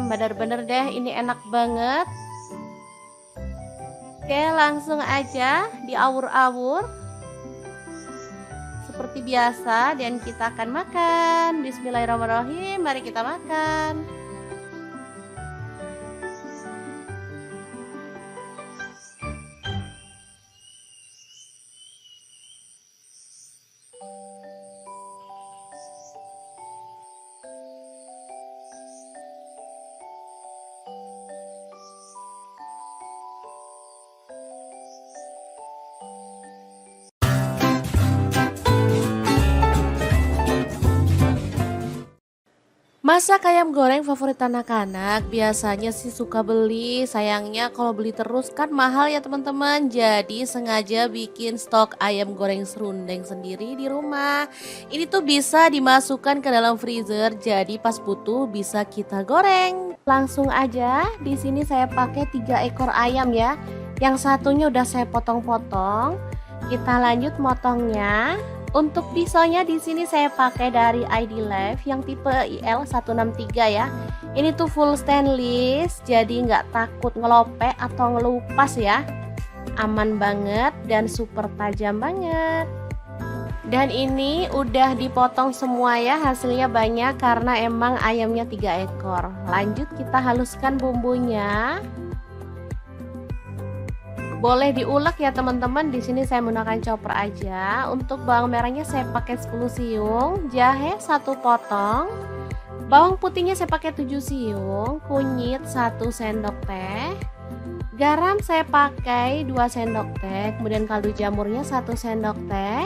Bener-bener deh ini enak banget. Oke, langsung aja diawur-awur seperti biasa dan kita akan makan. Bismillahirrahmanirrahim, mari kita makan. Masak ayam goreng favorit anak-anak biasanya sih suka beli, sayangnya kalau beli terus kan mahal ya teman-teman. Jadi sengaja bikin stok ayam goreng serundeng sendiri di rumah. Ini tuh bisa dimasukkan ke dalam freezer, jadi pas butuh bisa kita goreng. Langsung aja, di sini saya pakai 3 ekor ayam ya. Yang satunya udah saya potong-potong. Kita lanjut motongnya. Untuk pisaunya di sini saya pakai dari ID Life yang tipe IL163 ya. Ini tuh full stainless, jadi nggak takut ngelopek atau ngelupas ya. Aman banget dan super tajam banget. Dan ini udah dipotong semua ya, hasilnya banyak karena emang ayamnya 3 ekor. Lanjut kita haluskan bumbunya. Boleh diulek ya teman-teman. Di sini saya menggunakan chopper aja. Untuk bawang merahnya saya pakai 10 siung, jahe 1 potong, bawang putihnya saya pakai 7 siung, kunyit 1 sendok teh, garam saya pakai 2 sendok teh, kemudian kaldu jamurnya 1 sendok teh,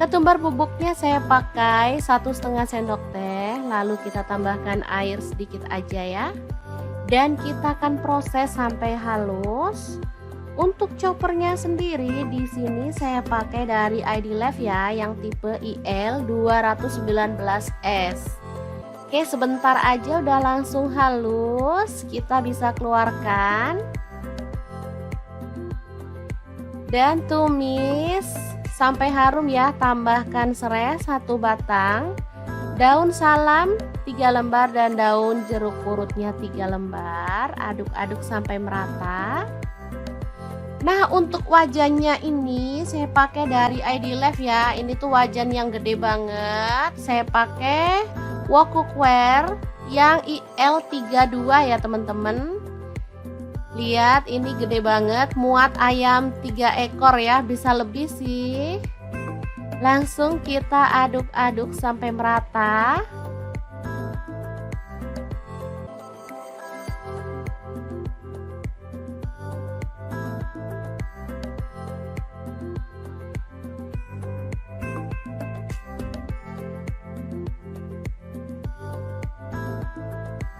ketumbar bubuknya saya pakai 1,5 sendok teh. Lalu kita tambahkan air sedikit aja ya. Dan kita akan proses sampai halus. Untuk choppernya sendiri di sini saya pakai dari ID Life ya, yang tipe IL219S. Oke, sebentar aja udah langsung halus, kita bisa keluarkan. Dan tumis sampai harum ya, tambahkan serai 1 batang, daun salam 3 lembar dan daun jeruk purutnya 3 lembar. Aduk-aduk sampai merata. Nah, untuk wajannya ini saya pakai dari ID Life ya. Ini tuh wajan yang gede banget. Saya pakai wok cookware yang IL32 ya teman-teman. Lihat, ini gede banget, muat ayam 3 ekor ya, bisa lebih sih. Langsung kita aduk-aduk sampai merata.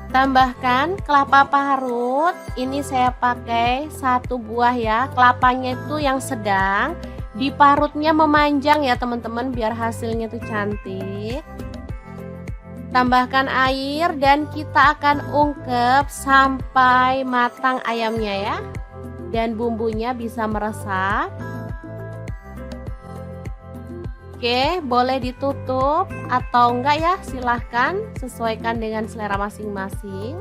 Tambahkan kelapa parut. Ini saya pakai 1 buah ya. Kelapanya itu yang sedang, diparutnya memanjang ya teman-teman, biar hasilnya tuh cantik. Tambahkan air dan kita akan ungkep sampai matang ayamnya ya. Dan bumbunya bisa meresap. Oke, boleh ditutup atau enggak ya, silahkan sesuaikan dengan selera masing-masing.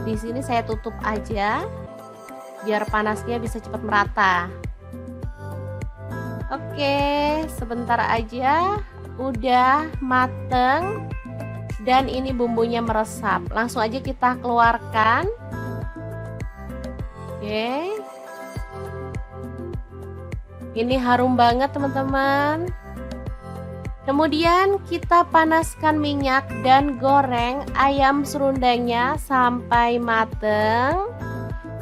Di sini saya tutup aja biar panasnya bisa cepat merata. Oke, sebentar aja udah mateng dan ini bumbunya meresap. Langsung aja kita keluarkan. Oke. Ini harum banget teman-teman. Kemudian kita panaskan minyak dan goreng ayam serundengnya sampai mateng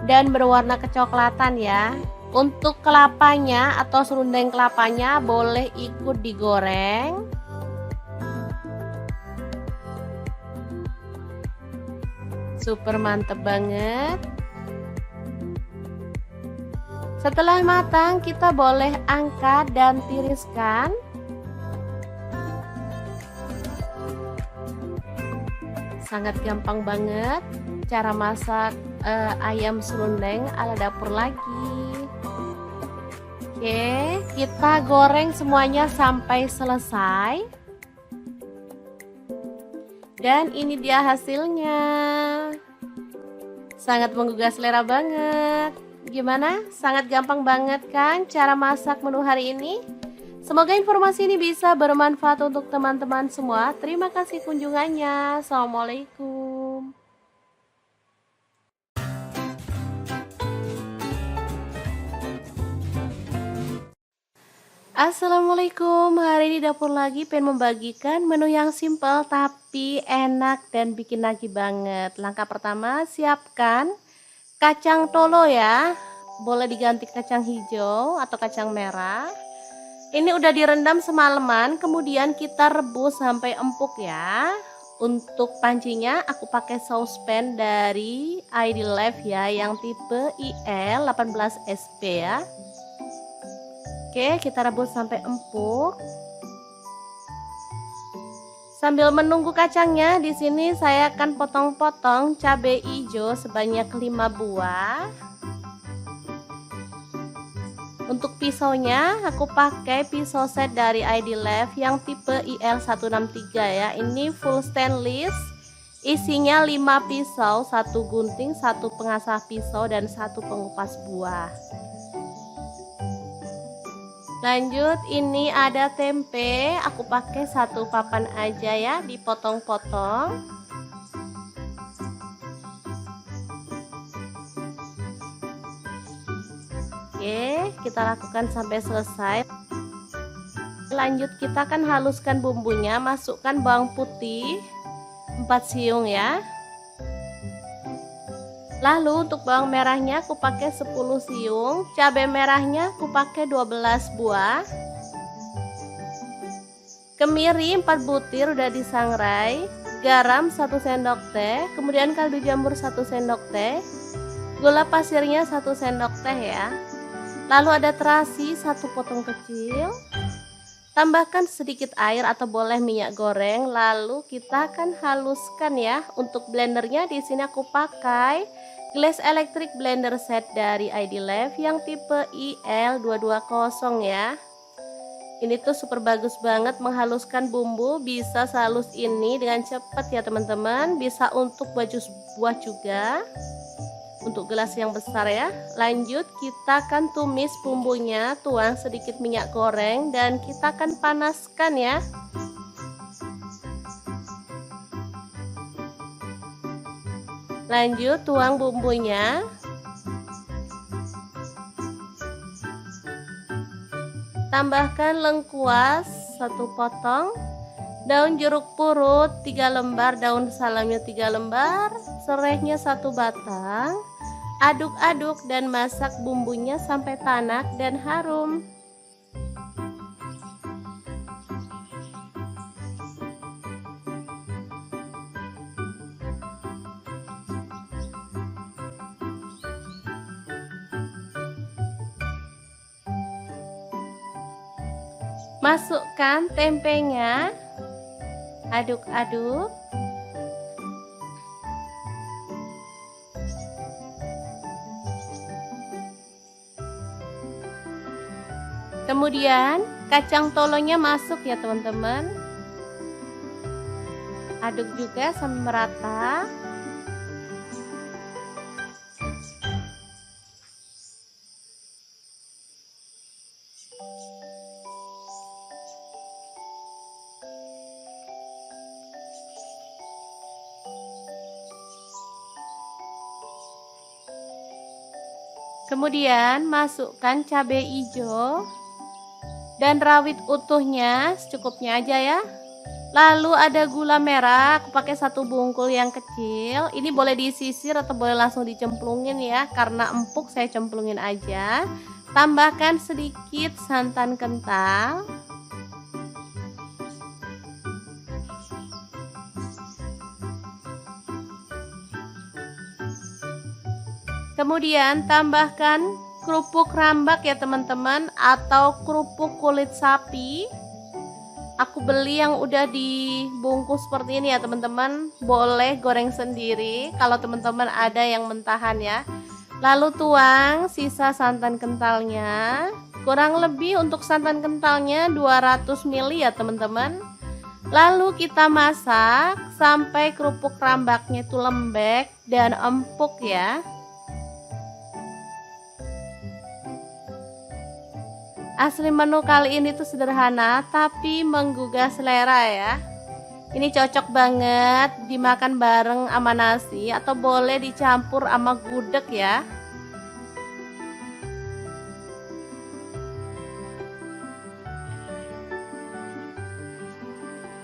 dan berwarna kecoklatan ya. Untuk kelapanya atau serundeng kelapanya boleh ikut digoreng. Super mantep banget. Setelah matang, kita boleh angkat dan tiriskan. Sangat gampang banget cara masak ayam serundeng ala dapur lagi. Oke, kita goreng semuanya sampai selesai. Dan ini dia hasilnya. Sangat menggugah selera banget. Gimana? Sangat gampang banget kan cara masak menu hari ini? Semoga informasi ini bisa bermanfaat untuk teman-teman semua. Terima kasih kunjungannya. Assalamualaikum. Assalamualaikum, hari ini dapur lagi pengen membagikan menu yang simple tapi enak dan bikin nagih banget. Langkah pertama, siapkan kacang tolo ya, boleh diganti kacang hijau atau kacang merah. Ini udah direndam semalaman, kemudian kita rebus sampai empuk ya. Untuk pancinya aku pakai saucepan dari ID Life ya, yang tipe IL 18SP ya. Oke, kita rebus sampai empuk. Sambil menunggu kacangnya, di sini saya akan potong-potong cabai hijau sebanyak 5 buah. Untuk pisaunya, aku pakai pisau set dari ID Life yang tipe IL163 ya. Ini full stainless. Isinya 5 pisau, 1 gunting, 1 pengasah pisau dan 1 pengupas buah. Lanjut, ini ada tempe, aku pakai 1 papan aja ya, dipotong-potong. Oke, kita lakukan sampai selesai. Lanjut, kita akan haluskan bumbunya, masukkan bawang putih 4 siung ya. Lalu untuk bawang merahnya aku pakai 10 siung, cabai merahnya aku pakai 12 buah. Kemiri 4 butir udah disangrai, garam 1 sendok teh, kemudian kaldu jamur 1 sendok teh, gula pasirnya 1 sendok teh ya. Lalu ada terasi 1 potong kecil. Tambahkan sedikit air atau boleh minyak goreng, lalu kita akan haluskan ya. Untuk blendernya di sini aku pakai Glass Electric Blender Set dari ID Life yang tipe IL220 ya. Ini tuh super bagus banget menghaluskan bumbu, bisa sehalus ini dengan cepat ya teman-teman. Bisa untuk baju buah juga, untuk gelas yang besar ya. Lanjut, kita akan tumis bumbunya, tuang sedikit minyak goreng dan kita akan panaskan ya. Lanjut, tuang bumbunya. Tambahkan lengkuas 1 potong, daun jeruk purut 3 lembar, daun salamnya 3 lembar, serehnya 1 batang. Aduk-aduk dan masak bumbunya sampai tanak dan harum. Masukkan tempenya, aduk-aduk. Kemudian kacang tolonya masuk ya teman-teman. Aduk juga sampai merata. Kemudian masukkan cabai hijau dan rawit utuhnya secukupnya aja ya. Lalu ada gula merah, aku pakai 1 bungkul yang kecil. Ini boleh disisir atau boleh langsung dicemplungin ya, karena empuk saya cemplungin aja. Tambahkan sedikit santan kental. Kemudian tambahkan kerupuk rambak ya teman-teman, atau kerupuk kulit sapi. Aku beli yang udah dibungkus seperti ini ya teman-teman. Boleh goreng sendiri kalau teman-teman ada yang mentahan ya. Lalu tuang sisa santan kentalnya. Kurang lebih untuk santan kentalnya 200 ml ya teman-teman. Lalu kita masak sampai kerupuk rambaknya itu lembek dan empuk ya. Asli menu kali ini tuh sederhana tapi menggugah selera ya. Ini cocok banget dimakan bareng sama nasi atau boleh dicampur sama gudeg ya.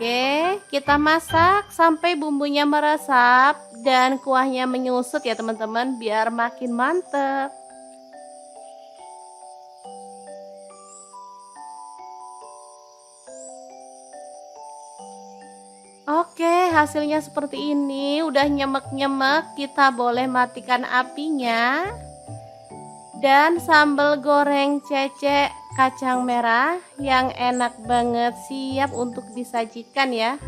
Oke, kita masak sampai bumbunya meresap dan kuahnya menyusut ya teman-teman, biar makin mantep. Oke, hasilnya seperti ini, udah nyemek-nyemek, kita boleh matikan apinya. Dan sambal goreng cecek kacang merah yang enak banget siap untuk disajikan ya.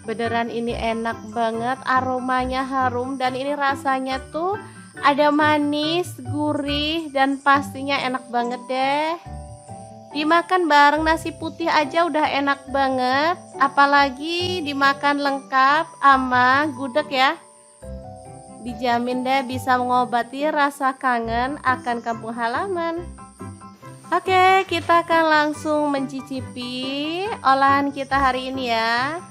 Beneran ini enak banget, aromanya harum dan ini rasanya tuh ada manis, gurih dan pastinya enak banget deh. Dimakan bareng nasi putih aja udah enak banget, apalagi dimakan lengkap sama gudeg ya. Dijamin deh bisa mengobati rasa kangen akan kampung halaman. Oke, kita akan langsung mencicipi olahan kita hari ini ya.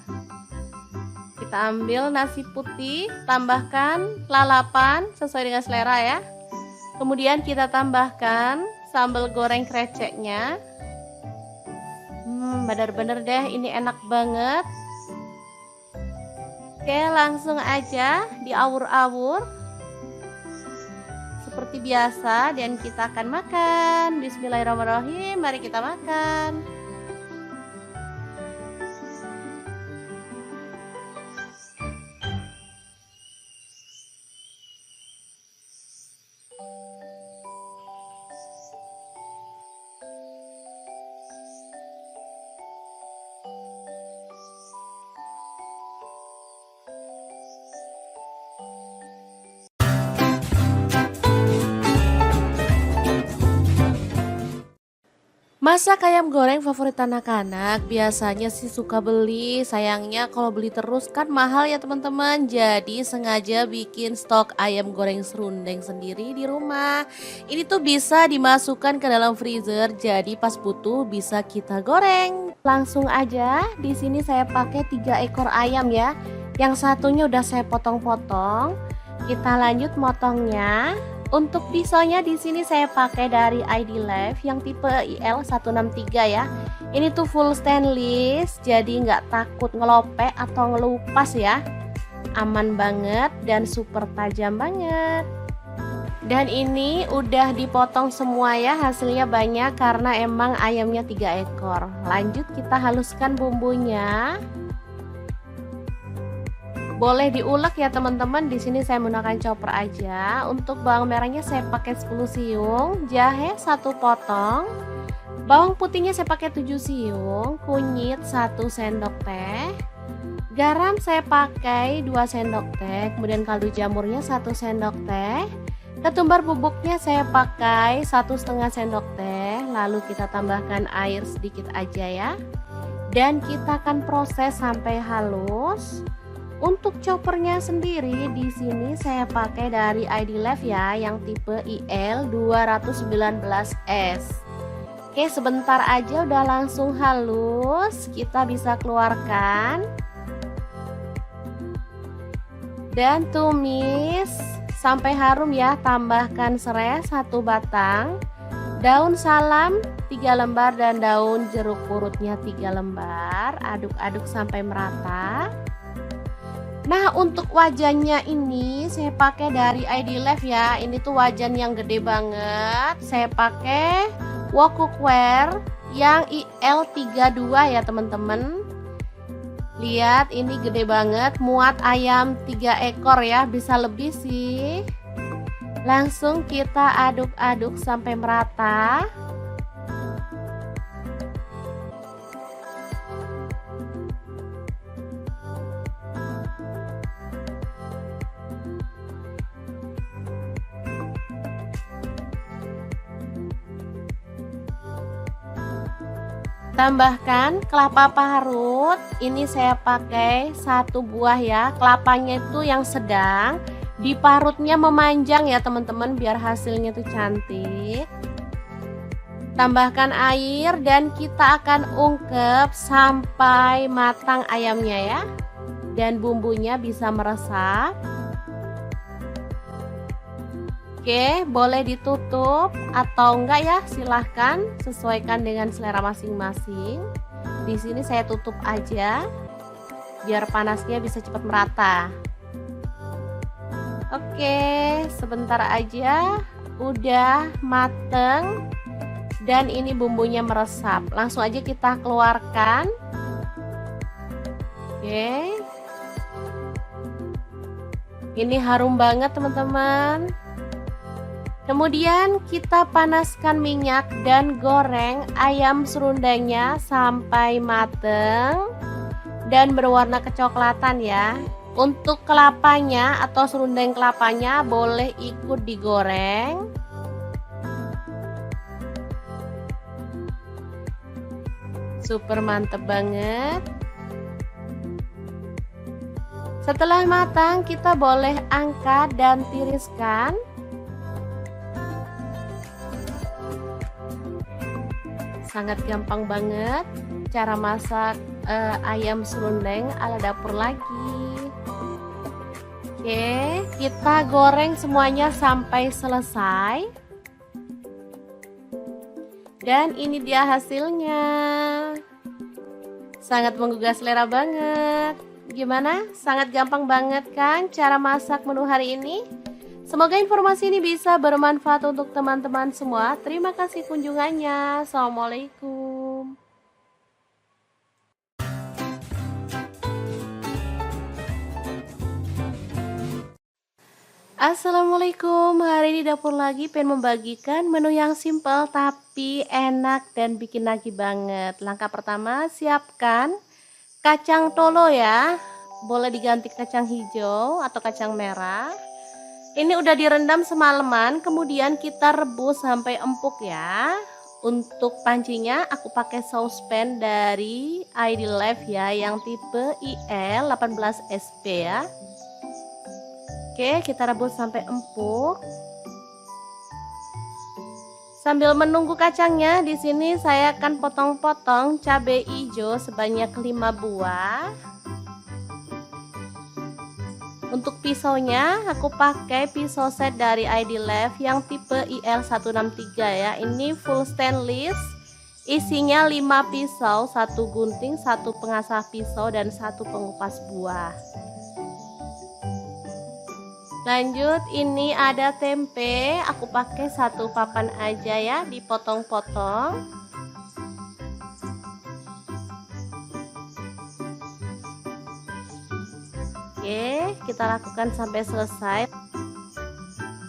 Kita ambil nasi putih, tambahkan lalapan sesuai dengan selera ya. Kemudian kita tambahkan sambal goreng kreceknya. Bener-bener deh ini enak banget. Oke, langsung aja diawur-awur seperti biasa dan kita akan makan. Bismillahirrahmanirrahim, mari kita makan. Masak ayam goreng favorit anak-anak biasanya sih suka beli, sayangnya kalau beli terus kan mahal ya teman-teman. Jadi sengaja bikin stok ayam goreng serundeng sendiri di rumah. Ini tuh bisa dimasukkan ke dalam freezer, jadi pas butuh bisa kita goreng. Langsung aja, di sini saya pakai 3 ekor ayam ya. Yang satunya udah saya potong-potong. Kita lanjut motongnya. Untuk pisaunya di sini saya pakai dari ID Life yang tipe IL163 ya. Ini tuh full stainless, jadi nggak takut ngelopek atau ngelupas ya. Aman banget dan super tajam banget. Dan ini udah dipotong semua ya, hasilnya banyak karena emang ayamnya 3 ekor. Lanjut kita haluskan bumbunya. Boleh diulek ya teman-teman. Di sini saya menggunakan chopper aja. Untuk bawang merahnya saya pakai 10 siung, jahe 1 potong, bawang putihnya saya pakai 7 siung, kunyit 1 sendok teh, garam saya pakai 2 sendok teh, kemudian kaldu jamurnya 1 sendok teh, ketumbar bubuknya saya pakai 1,5 sendok teh. Lalu kita tambahkan air sedikit aja ya. Dan kita akan proses sampai halus. Untuk choppernya sendiri di sini saya pakai dari ID Life ya, yang tipe IL219S. Oke, sebentar aja udah langsung halus, kita bisa keluarkan. Dan tumis sampai harum ya. Tambahkan serai 1 batang, daun salam 3 lembar dan daun jeruk purutnya 3 lembar. Aduk-aduk sampai merata. Nah, untuk wajannya ini saya pakai dari ID Life ya. Ini tuh wajan yang gede banget. Saya pakai wok cookware yang IL32 ya teman-teman. Lihat, ini gede banget, muat ayam 3 ekor ya, bisa lebih sih. Langsung kita aduk-aduk sampai merata. Tambahkan kelapa parut. Ini saya pakai 1 buah ya. Kelapanya itu yang sedang, diparutnya memanjang ya teman-teman, biar hasilnya tuh cantik. Tambahkan air dan kita akan ungkep sampai matang ayamnya ya. Dan bumbunya bisa meresap. Oke, boleh ditutup atau enggak ya, silahkan sesuaikan dengan selera masing-masing. Di sini saya tutup aja biar panasnya bisa cepat merata. Oke, sebentar aja udah mateng dan ini bumbunya meresap. Langsung aja kita keluarkan. Oke. Ini harum banget teman-teman. Kemudian kita panaskan minyak dan goreng ayam serundengnya sampai mateng dan berwarna kecoklatan ya. Untuk kelapanya atau serundeng kelapanya boleh ikut digoreng. Super mantep banget. Setelah matang kita boleh angkat dan tiriskan. Sangat gampang banget cara masak ayam serundeng ala dapur lagi. Oke, kita goreng semuanya sampai selesai. Dan ini dia hasilnya. Sangat menggugah selera banget. Gimana? Sangat gampang banget kan cara masak menu hari ini? Semoga informasi ini bisa bermanfaat untuk teman-teman semua. Terima kasih kunjungannya. Assalamualaikum. Assalamualaikum. Hari ini dapur lagi pengen membagikan menu yang simple tapi enak dan bikin nagih banget. Langkah pertama, siapkan kacang tolo ya. Boleh diganti kacang hijau atau kacang merah. Ini udah direndam semalaman, kemudian kita rebus sampai empuk ya. Untuk pancinya aku pakai saucepan dari ID Life ya, yang tipe IL18SP ya. Oke, kita rebus sampai empuk. Sambil menunggu kacangnya, di sini saya akan potong-potong cabai hijau sebanyak 5 buah. Untuk pisaunya aku pakai pisau set dari ID Life yang tipe IL163 ya. Ini full stainless. Isinya 5 pisau, 1 gunting, 1 pengasah pisau dan 1 pengupas buah. Lanjut, ini ada tempe, aku pakai 1 papan aja ya, dipotong-potong. Oke, kita lakukan sampai selesai.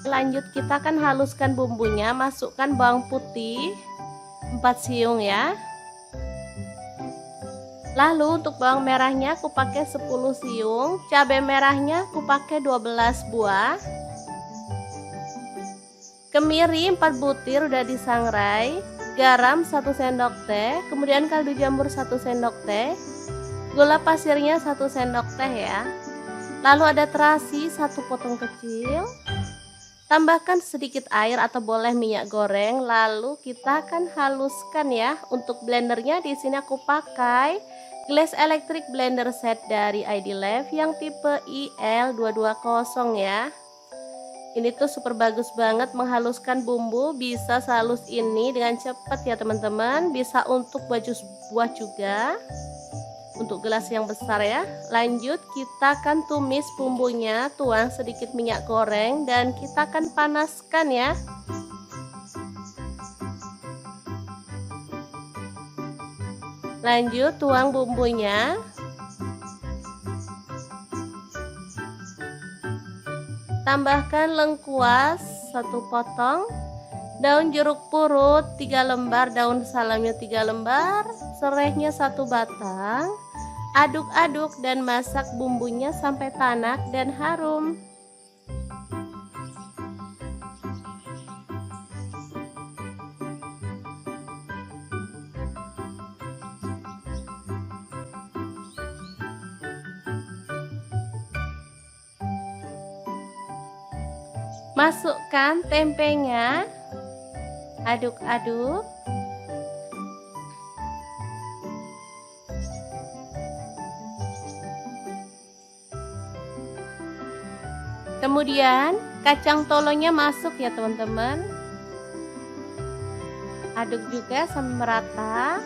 Lanjut, kita akan haluskan bumbunya. Masukkan bawang putih 4 siung ya. Lalu untuk bawang merahnya aku pakai 10 siung. Cabai merahnya aku pakai 12 buah. Kemiri 4 butir udah disangrai. Garam 1 sendok teh. Kemudian kaldu jamur 1 sendok teh. Gula pasirnya 1 sendok teh ya. Lalu ada terasi 1 potong kecil. Tambahkan sedikit air atau boleh minyak goreng. Lalu kita akan haluskan ya. Untuk blendernya di sini aku pakai Glass Electric Blender Set dari ID Lab yang tipe IL220 ya. Ini tuh super bagus banget menghaluskan bumbu, bisa sehalus ini dengan cepat ya teman-teman. Bisa untuk baju buah juga, untuk gelas yang besar ya. Lanjut kita akan tumis bumbunya, tuang sedikit minyak goreng dan kita akan panaskan ya. Lanjut tuang bumbunya. Tambahkan lengkuas 1 potong, daun jeruk purut 3 lembar, daun salamnya 3 lembar, serehnya 1 batang. Aduk-aduk dan masak bumbunya sampai tanak dan harum. Masukkan tempenya, aduk-aduk. Kemudian kacang tolonya masuk ya teman-teman. Aduk juga sampai merata.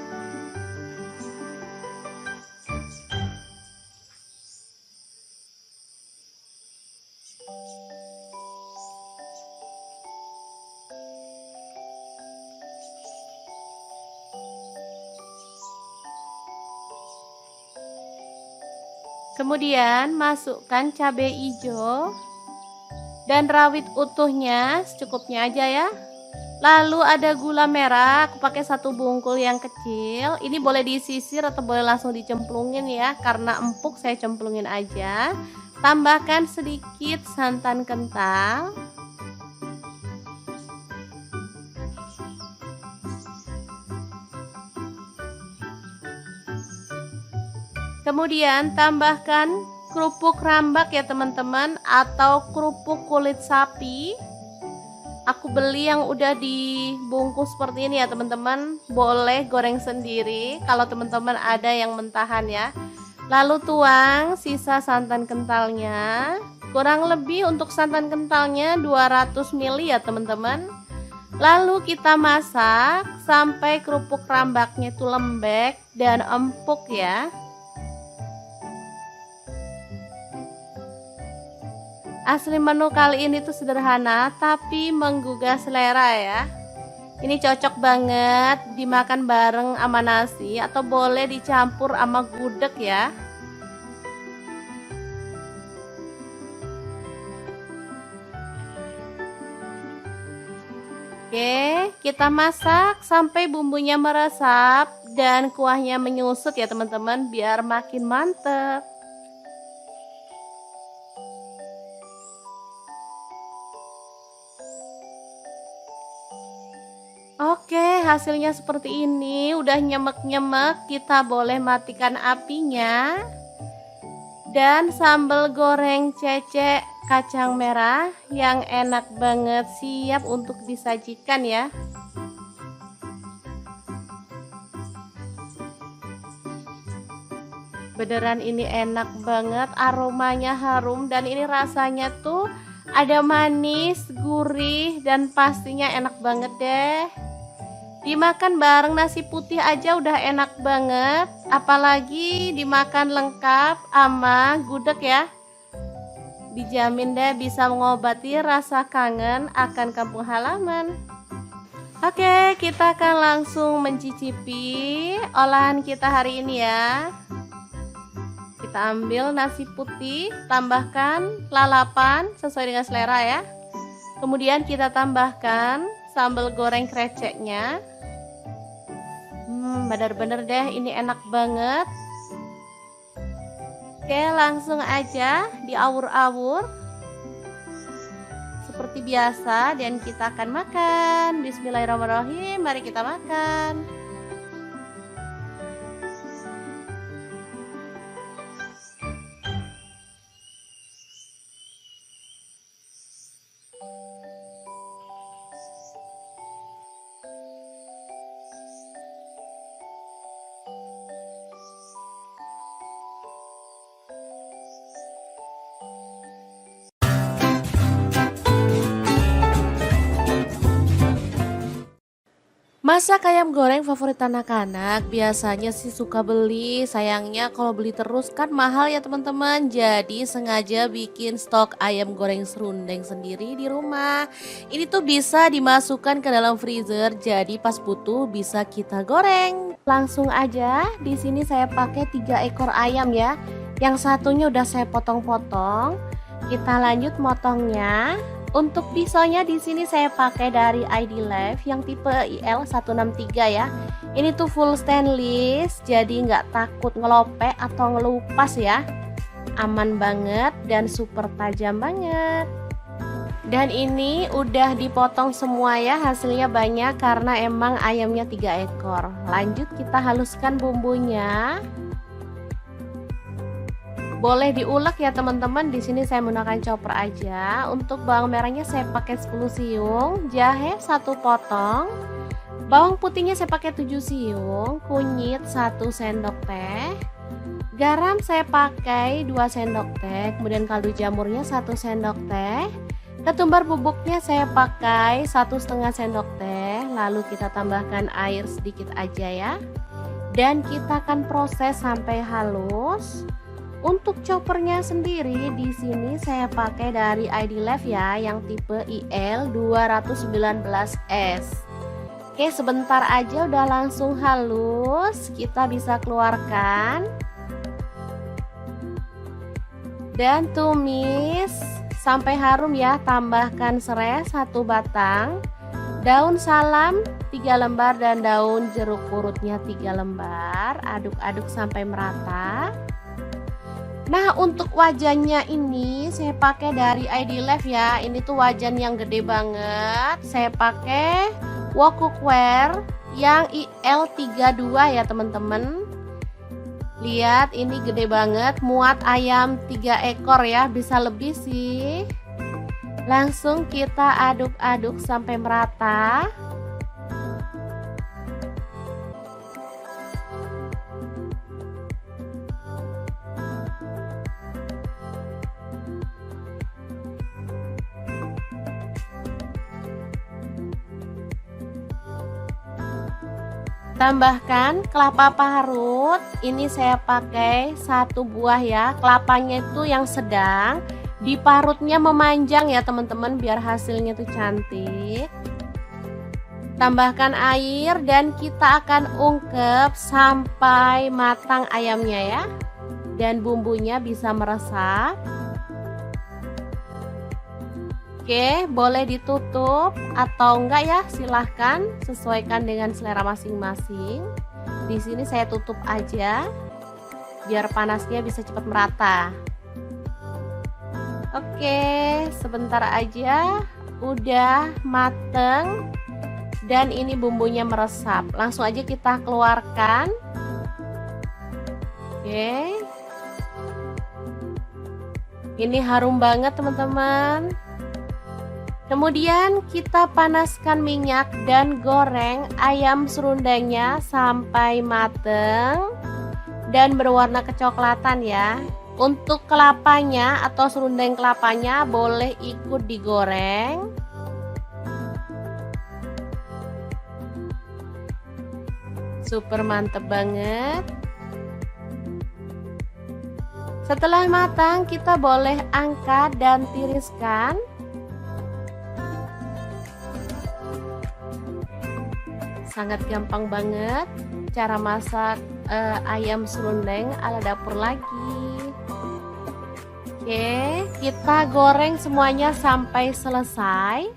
Kemudian masukkan cabai hijau dan rawit utuhnya secukupnya aja ya. Lalu ada gula merah, aku pakai 1 bungkul yang kecil. Ini boleh disisir atau boleh langsung dicemplungin ya, karena empuk saya cemplungin aja. Tambahkan sedikit santan kental. Kemudian tambahkan kerupuk rambak ya teman-teman, atau kerupuk kulit sapi. Aku beli yang udah dibungkus seperti ini ya teman-teman. Boleh goreng sendiri kalau teman-teman ada yang mentahan ya. Lalu tuang sisa santan kentalnya. Kurang lebih untuk santan kentalnya 200 ml ya teman-teman. Lalu kita masak sampai kerupuk rambaknya itu lembek dan empuk ya. Asli menu kali ini tuh sederhana tapi menggugah selera ya. Ini cocok banget dimakan bareng sama nasi atau boleh dicampur sama gudeg ya. Oke, kita masak sampai bumbunya meresap dan kuahnya menyusut ya teman-teman, biar makin mantep. Oke, hasilnya seperti ini, udah nyemek-nyemek, kita boleh matikan apinya. Dan sambal goreng cecek kacang merah yang enak banget siap untuk disajikan ya. Beneran ini enak banget, aromanya harum dan ini rasanya tuh ada manis, gurih dan pastinya enak banget deh. Dimakan bareng nasi putih aja udah enak banget, apalagi dimakan lengkap sama gudeg ya. Dijamin deh bisa mengobati rasa kangen akan kampung halaman. Oke, kita akan langsung mencicipi olahan kita hari ini ya. Kita ambil nasi putih, tambahkan lalapan sesuai dengan selera ya. Kemudian kita tambahkan sambal goreng kreceknya. Bener-bener deh ini enak banget. Oke, langsung aja diawur-awur seperti biasa dan kita akan makan. Bismillahirrahmanirrahim, mari kita makan. Masak ayam goreng favorit anak-anak biasanya sih suka beli, sayangnya kalau beli terus kan mahal ya teman-teman. Jadi sengaja bikin stok ayam goreng serundeng sendiri di rumah. Ini tuh bisa dimasukkan ke dalam freezer, jadi pas butuh bisa kita goreng. Langsung aja, di sini saya pakai 3 ekor ayam ya. Yang satunya udah saya potong-potong. Kita lanjut motongnya. Untuk pisaunya di sini saya pakai dari ID Life yang tipe IL163 ya. Ini tuh full stainless, jadi nggak takut ngelopek atau ngelupas ya. Aman banget dan super tajam banget. Dan ini udah dipotong semua ya, hasilnya banyak karena emang ayamnya 3 ekor. Lanjut kita haluskan bumbunya. Boleh diulek ya teman-teman. Di sini saya menggunakan chopper aja. Untuk bawang merahnya saya pakai 10 siung, jahe 1 potong, bawang putihnya saya pakai 7 siung, kunyit 1 sendok teh, garam saya pakai 2 sendok teh, kemudian kaldu jamurnya 1 sendok teh, ketumbar bubuknya saya pakai 1,5 sendok teh. Lalu kita tambahkan air sedikit aja ya. Dan kita akan proses sampai halus. Untuk choppernya sendiri di sini saya pakai dari ID Life ya, yang tipe IL219S. Oke, sebentar aja udah langsung halus, kita bisa keluarkan. Dan tumis sampai harum ya, tambahkan serai 1 batang, daun salam 3 lembar dan daun jeruk purutnya 3 lembar. Aduk-aduk sampai merata. Nah, untuk wajannya ini saya pakai dari ID Life ya. Ini tuh wajan yang gede banget. Saya pakai wok cookware yang IL32 ya teman-teman. Lihat, ini gede banget, muat ayam 3 ekor ya, bisa lebih sih. Langsung kita aduk-aduk sampai merata. Tambahkan kelapa parut. Ini saya pakai 1 buah ya. Kelapanya itu yang sedang, diparutnya memanjang ya teman-teman, biar hasilnya tuh cantik. Tambahkan air dan kita akan ungkep sampai matang ayamnya ya. Dan bumbunya bisa meresap. Oke, boleh ditutup atau enggak ya, silahkan sesuaikan dengan selera masing-masing. Di sini saya tutup aja biar panasnya bisa cepat merata. Oke, sebentar aja udah mateng dan ini bumbunya meresap. Langsung aja kita keluarkan. Oke. Ini harum banget teman-teman. Kemudian kita panaskan minyak dan goreng ayam serundengnya sampai mateng dan berwarna kecoklatan ya. Untuk kelapanya atau serundeng kelapanya boleh ikut digoreng. Super mantep banget. Setelah matang kita boleh angkat dan tiriskan. Sangat gampang banget cara masak ayam serundeng ala dapur lagi. Oke, kita goreng semuanya sampai selesai.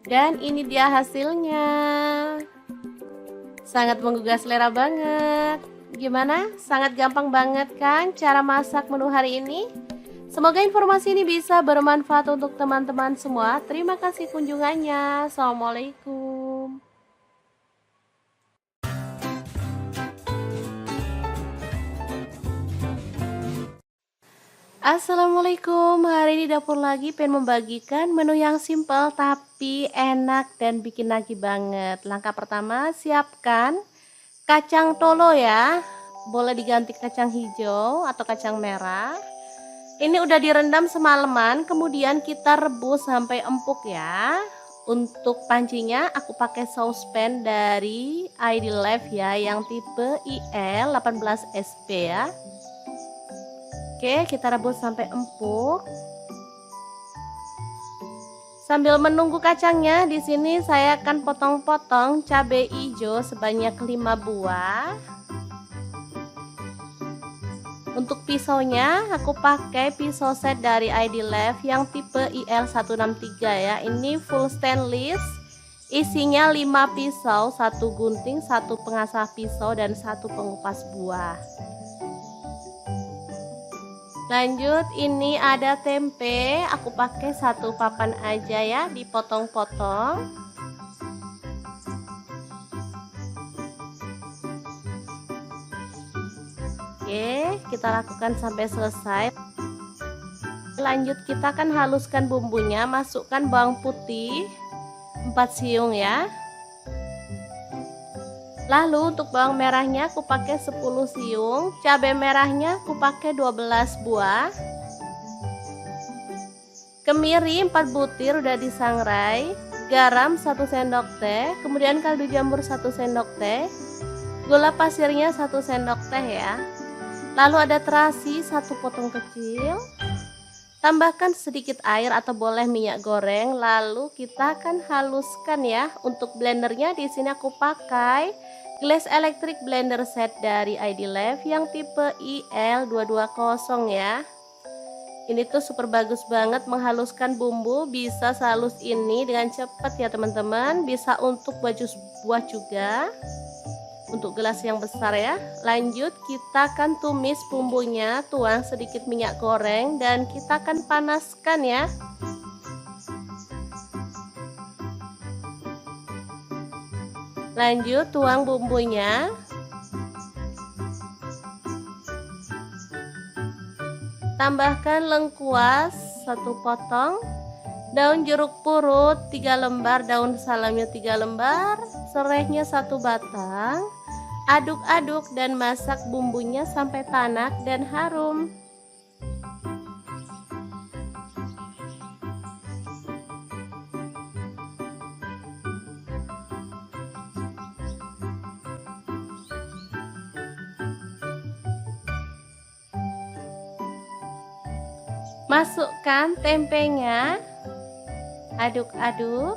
Dan ini dia hasilnya. Sangat menggugah selera banget. Gimana? Sangat gampang banget kan cara masak menu hari ini? Semoga informasi ini bisa bermanfaat untuk teman-teman semua. Terima kasih kunjungannya. Assalamualaikum. Assalamualaikum. Hari ini dapur lagi pengen membagikan menu yang simpel tapi enak dan bikin nagih banget. Langkah pertama, siapkan kacang tolo ya. Boleh diganti kacang hijau atau kacang merah. Ini udah direndam semalaman, kemudian kita rebus sampai empuk ya. Untuk pancinya aku pakai saucepan dari ID Life ya, yang tipe IL 18SP ya. Oke, kita rebus sampai empuk. Sambil menunggu kacangnya, di sini saya akan potong-potong cabai hijau sebanyak 5 buah. Untuk pisaunya, aku pakai pisau set dari ID Life yang tipe IL163 ya. Ini full stainless. Isinya 5 pisau, 1 gunting, 1 pengasah pisau, dan 1 pengupas buah. Lanjut, ini ada tempe, aku pakai 1 papan aja ya, dipotong-potong. Oke, kita lakukan sampai selesai. Lanjut, kita akan haluskan bumbunya, masukkan bawang putih 4 siung ya. Lalu untuk bawang merahnya aku pakai 10 siung, cabai merahnya aku pakai 12 buah. Kemiri 4 butir udah disangrai, garam 1 sendok teh, kemudian kaldu jamur 1 sendok teh, gula pasirnya 1 sendok teh ya. Lalu ada terasi 1 potong kecil. Tambahkan sedikit air atau boleh minyak goreng, lalu kita akan haluskan ya. Untuk blendernya di sini aku pakai Glass Electric Blender Set dari ID Life yang tipe IL220 ya. Ini tuh super bagus banget menghaluskan bumbu, bisa sehalus ini dengan cepat ya teman-teman. Bisa untuk baju buah juga. Untuk gelas yang besar ya. Lanjut, kita akan tumis bumbunya, tuang sedikit minyak goreng dan kita akan panaskan ya. Lanjut, tuang bumbunya. Tambahkan lengkuas 1 potong, daun jeruk purut 3 lembar, daun salamnya 3 lembar, serehnya 1 batang. Aduk-aduk dan masak bumbunya sampai tanak dan harum. Masukkan tempenya, aduk-aduk.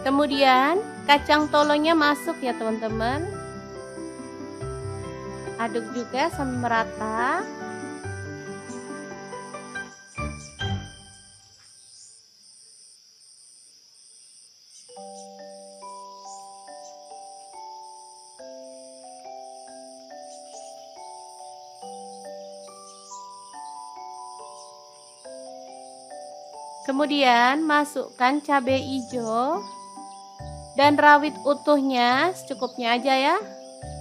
Kemudian kacang tolonya masuk ya teman-teman. Aduk juga sampai merata. Kemudian masukkan cabai hijau dan rawit utuhnya secukupnya aja ya.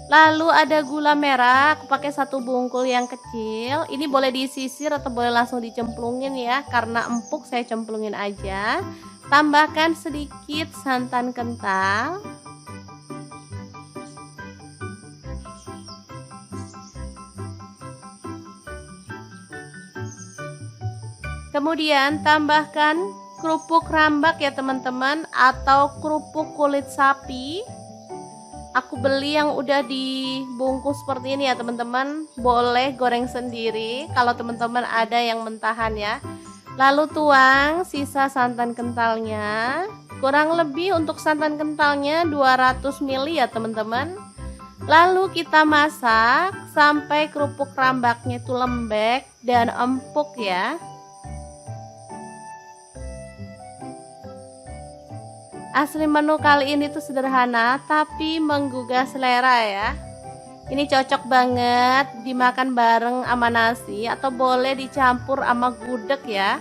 Lalu ada gula merah, aku pakai 1 bungkul yang kecil. Ini boleh disisir atau boleh langsung dicemplungin ya. Karena empuk saya cemplungin aja. Tambahkan sedikit santan kental. Kemudian tambahkan kerupuk rambak ya teman-teman, atau kerupuk kulit sapi. Aku beli yang udah dibungkus seperti ini ya teman-teman. Boleh goreng sendiri kalau teman-teman ada yang mentahan ya. Lalu tuang sisa santan kentalnya. Kurang lebih untuk santan kentalnya 200 ml ya teman-teman. Lalu kita masak sampai kerupuk rambaknya itu lembek dan empuk ya. Asli menu kali ini tuh sederhana tapi menggugah selera ya. Ini cocok banget dimakan bareng sama nasi atau boleh dicampur sama gudeg ya.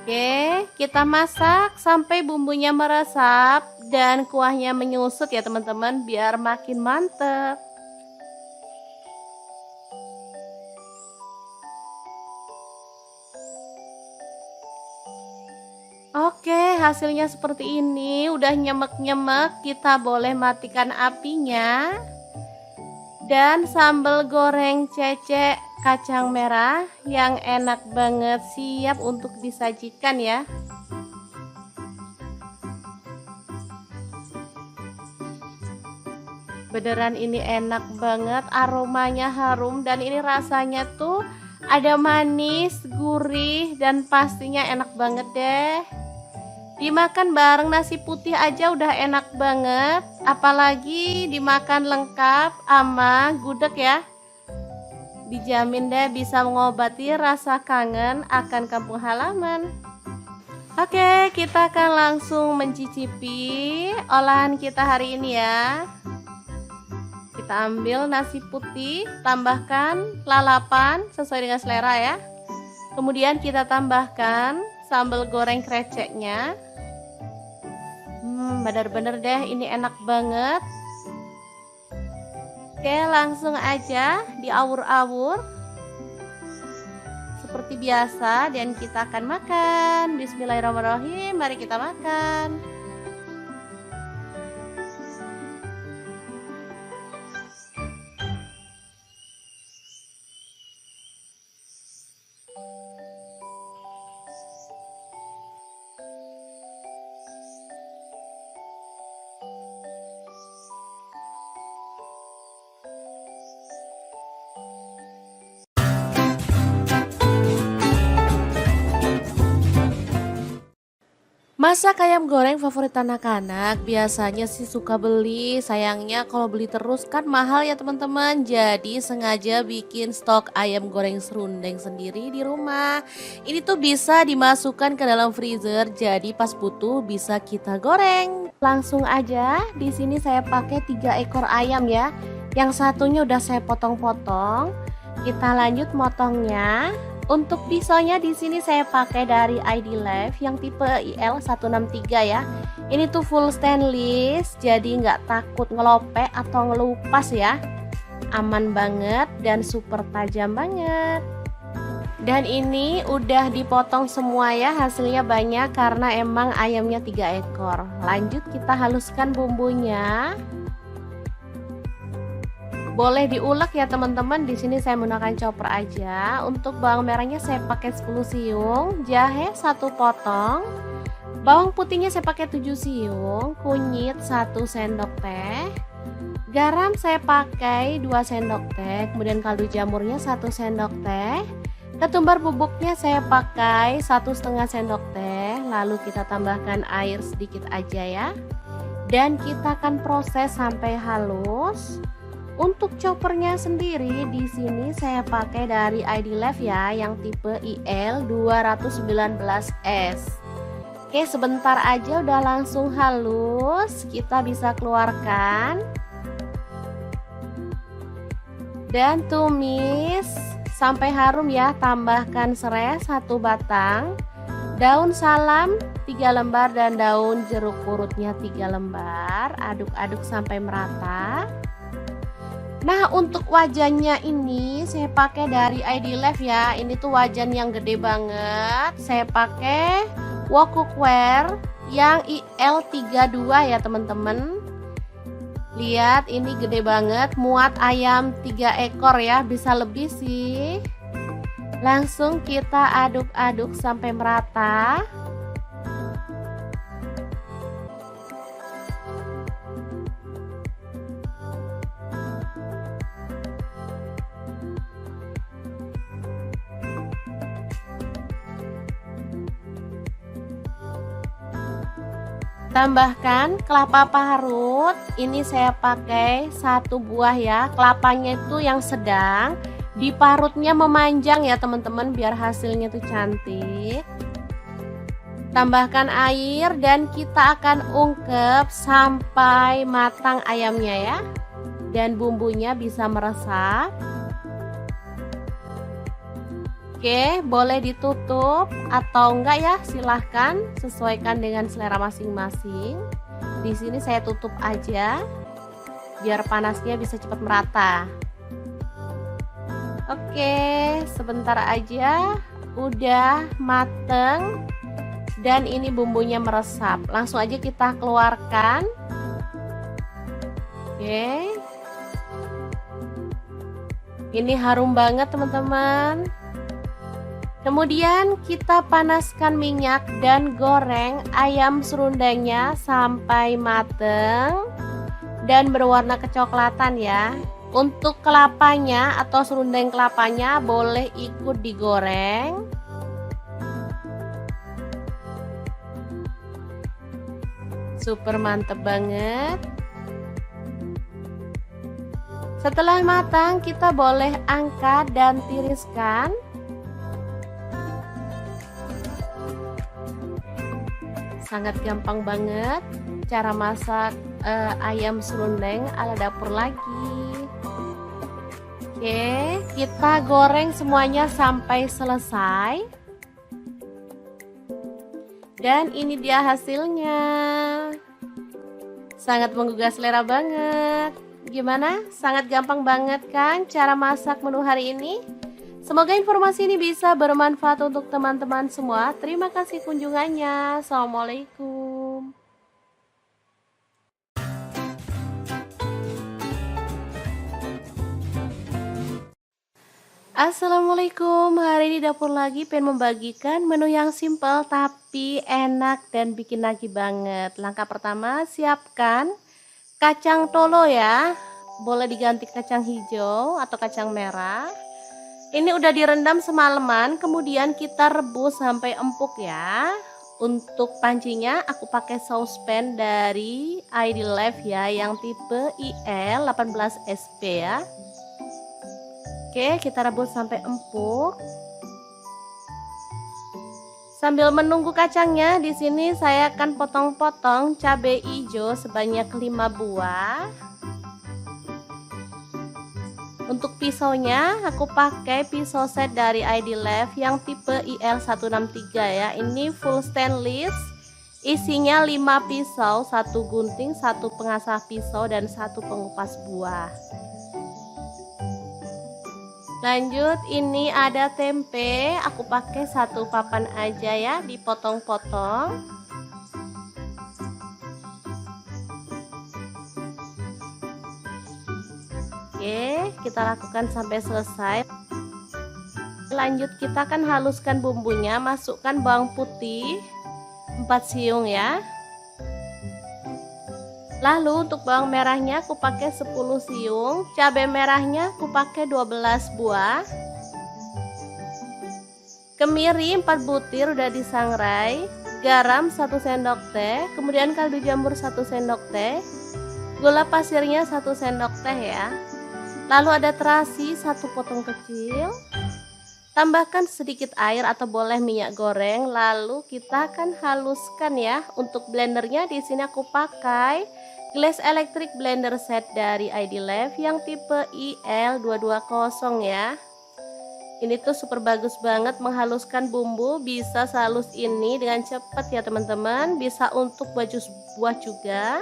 Oke, kita masak sampai bumbunya meresap dan kuahnya menyusut ya teman-teman, biar makin mantep. Oke, hasilnya seperti ini, udah nyemek-nyemek, kita boleh matikan apinya. Dan sambal goreng cecek kacang merah yang enak banget siap untuk disajikan ya. Beneran ini enak banget, aromanya harum dan ini rasanya tuh ada manis, gurih dan pastinya enak banget deh. Dimakan bareng nasi putih aja udah enak banget, apalagi dimakan lengkap sama gudeg ya. Dijamin deh bisa mengobati rasa kangen akan kampung halaman. Oke, kita akan langsung mencicipi olahan kita hari ini ya. Kita ambil nasi putih, tambahkan lalapan sesuai dengan selera ya. Kemudian kita tambahkan sambal goreng kreceknya. Bener-bener deh ini enak banget. Oke, langsung aja diawur-awur seperti biasa dan kita akan makan. Bismillahirrahmanirrahim, mari kita makan. Masak ayam goreng favorit anak-anak biasanya sih suka beli, sayangnya kalau beli terus kan mahal ya teman-teman. Jadi sengaja bikin stok ayam goreng serundeng sendiri di rumah. Ini tuh bisa dimasukkan ke dalam freezer, jadi pas butuh bisa kita goreng. Langsung aja, di sini saya pakai 3 ekor ayam ya. Yang satunya udah saya potong-potong. Kita lanjut motongnya. Untuk pisaunya di sini saya pakai dari ID Life yang tipe IL163 ya. Ini tuh full stainless, jadi nggak takut ngelopek atau ngelupas ya. Aman banget dan super tajam banget. Dan ini udah dipotong semua ya, hasilnya banyak karena emang ayamnya 3 ekor. Lanjut kita haluskan bumbunya. Boleh diulek ya teman-teman. Di sini saya menggunakan chopper aja. Untuk bawang merahnya saya pakai 10 siung, jahe 1 potong, bawang putihnya saya pakai 7 siung, kunyit 1 sendok teh, garam saya pakai 2 sendok teh, kemudian kaldu jamurnya 1 sendok teh, ketumbar bubuknya saya pakai 1,5 sendok teh. Lalu kita tambahkan air sedikit aja ya. Dan kita akan proses sampai halus. Untuk choppernya sendiri di sini saya pakai dari ID Life ya, yang tipe IL219S. Oke, sebentar aja udah langsung halus, kita bisa keluarkan. Dan tumis sampai harum ya, tambahkan serai 1 batang, daun salam 3 lembar dan daun jeruk purutnya 3 lembar. Aduk-aduk sampai merata. Nah, untuk wajannya ini saya pakai dari ID Life ya. Ini tuh wajan yang gede banget. Saya pakai wok cookware yang IL32 ya teman-teman. Lihat, ini gede banget, muat ayam 3 ekor ya, bisa lebih sih. Langsung kita aduk-aduk sampai merata. Tambahkan kelapa parut. Ini saya pakai 1 buah ya. Kelapanya itu yang sedang, diparutnya memanjang ya teman-teman, biar hasilnya tuh cantik. Tambahkan air dan kita akan ungkep sampai matang ayamnya ya. Dan bumbunya bisa meresap. Oke, boleh ditutup atau enggak ya, silahkan sesuaikan dengan selera masing-masing. Di sini saya tutup aja biar panasnya bisa cepat merata. Oke, sebentar aja udah mateng dan ini bumbunya meresap. Langsung aja kita keluarkan. Oke. Ini harum banget teman-teman. Kemudian kita panaskan minyak dan goreng ayam serundengnya sampai mateng dan berwarna kecoklatan ya. Untuk kelapanya atau serundeng kelapanya boleh ikut digoreng. Super mantep banget. Setelah matang kita boleh angkat dan tiriskan. Sangat gampang banget cara masak ayam serundeng ala dapur lagi. Oke, kita goreng semuanya sampai selesai. Dan ini dia hasilnya. Sangat menggugah selera banget. Gimana? Sangat gampang banget kan cara masak menu hari ini? Semoga informasi ini bisa bermanfaat untuk teman-teman semua. Terima kasih kunjungannya. Assalamualaikum. Assalamualaikum, hari ini dapur lagi pengen membagikan menu yang simple tapi enak dan bikin lagi banget. Langkah pertama, siapkan kacang tolo ya, boleh diganti kacang hijau atau kacang merah. Ini udah direndam semalaman, kemudian kita rebus sampai empuk ya. Untuk pancinya aku pakai saucepan dari ID Life ya, yang tipe IL 18SP ya. Oke, kita rebus sampai empuk. Sambil menunggu kacangnya, di sini saya akan potong-potong cabai hijau sebanyak 5 buah. Untuk pisaunya, aku pakai pisau set dari ID Life yang tipe IL163 ya. Ini full stainless. Isinya 5 pisau, 1 gunting, 1 pengasah pisau dan 1 pengupas buah. Lanjut, ini ada tempe, aku pakai 1 papan aja ya, dipotong-potong. Oke, kita lakukan sampai selesai. Lanjut, kita akan haluskan bumbunya, masukkan bawang putih 4 siung ya. Lalu untuk bawang merahnya aku pakai 10 siung, cabai merahnya aku pakai 12 buah. Kemiri 4 butir udah disangrai, garam 1 sendok teh, kemudian kaldu jamur 1 sendok teh, gula pasirnya 1 sendok teh ya. Lalu ada terasi 1 potong kecil. Tambahkan sedikit air atau boleh minyak goreng, lalu kita akan haluskan ya. Untuk blendernya di sini aku pakai Glass Electric Blender Set dari ID Life yang tipe IL220 ya. Ini tuh super bagus banget menghaluskan bumbu, bisa sehalus ini dengan cepat ya teman-teman. Bisa untuk baju buah juga,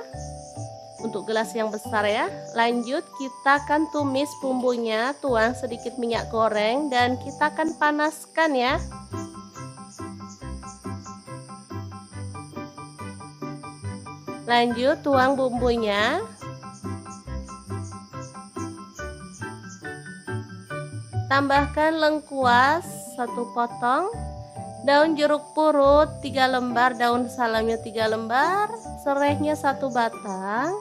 untuk gelas yang besar ya. Lanjut, kita akan tumis bumbunya, tuang sedikit minyak goreng dan kita akan panaskan ya. Lanjut, tuang bumbunya. Tambahkan lengkuas 1 potong, daun jeruk purut 3 lembar, daun salamnya 3 lembar, serehnya 1 batang.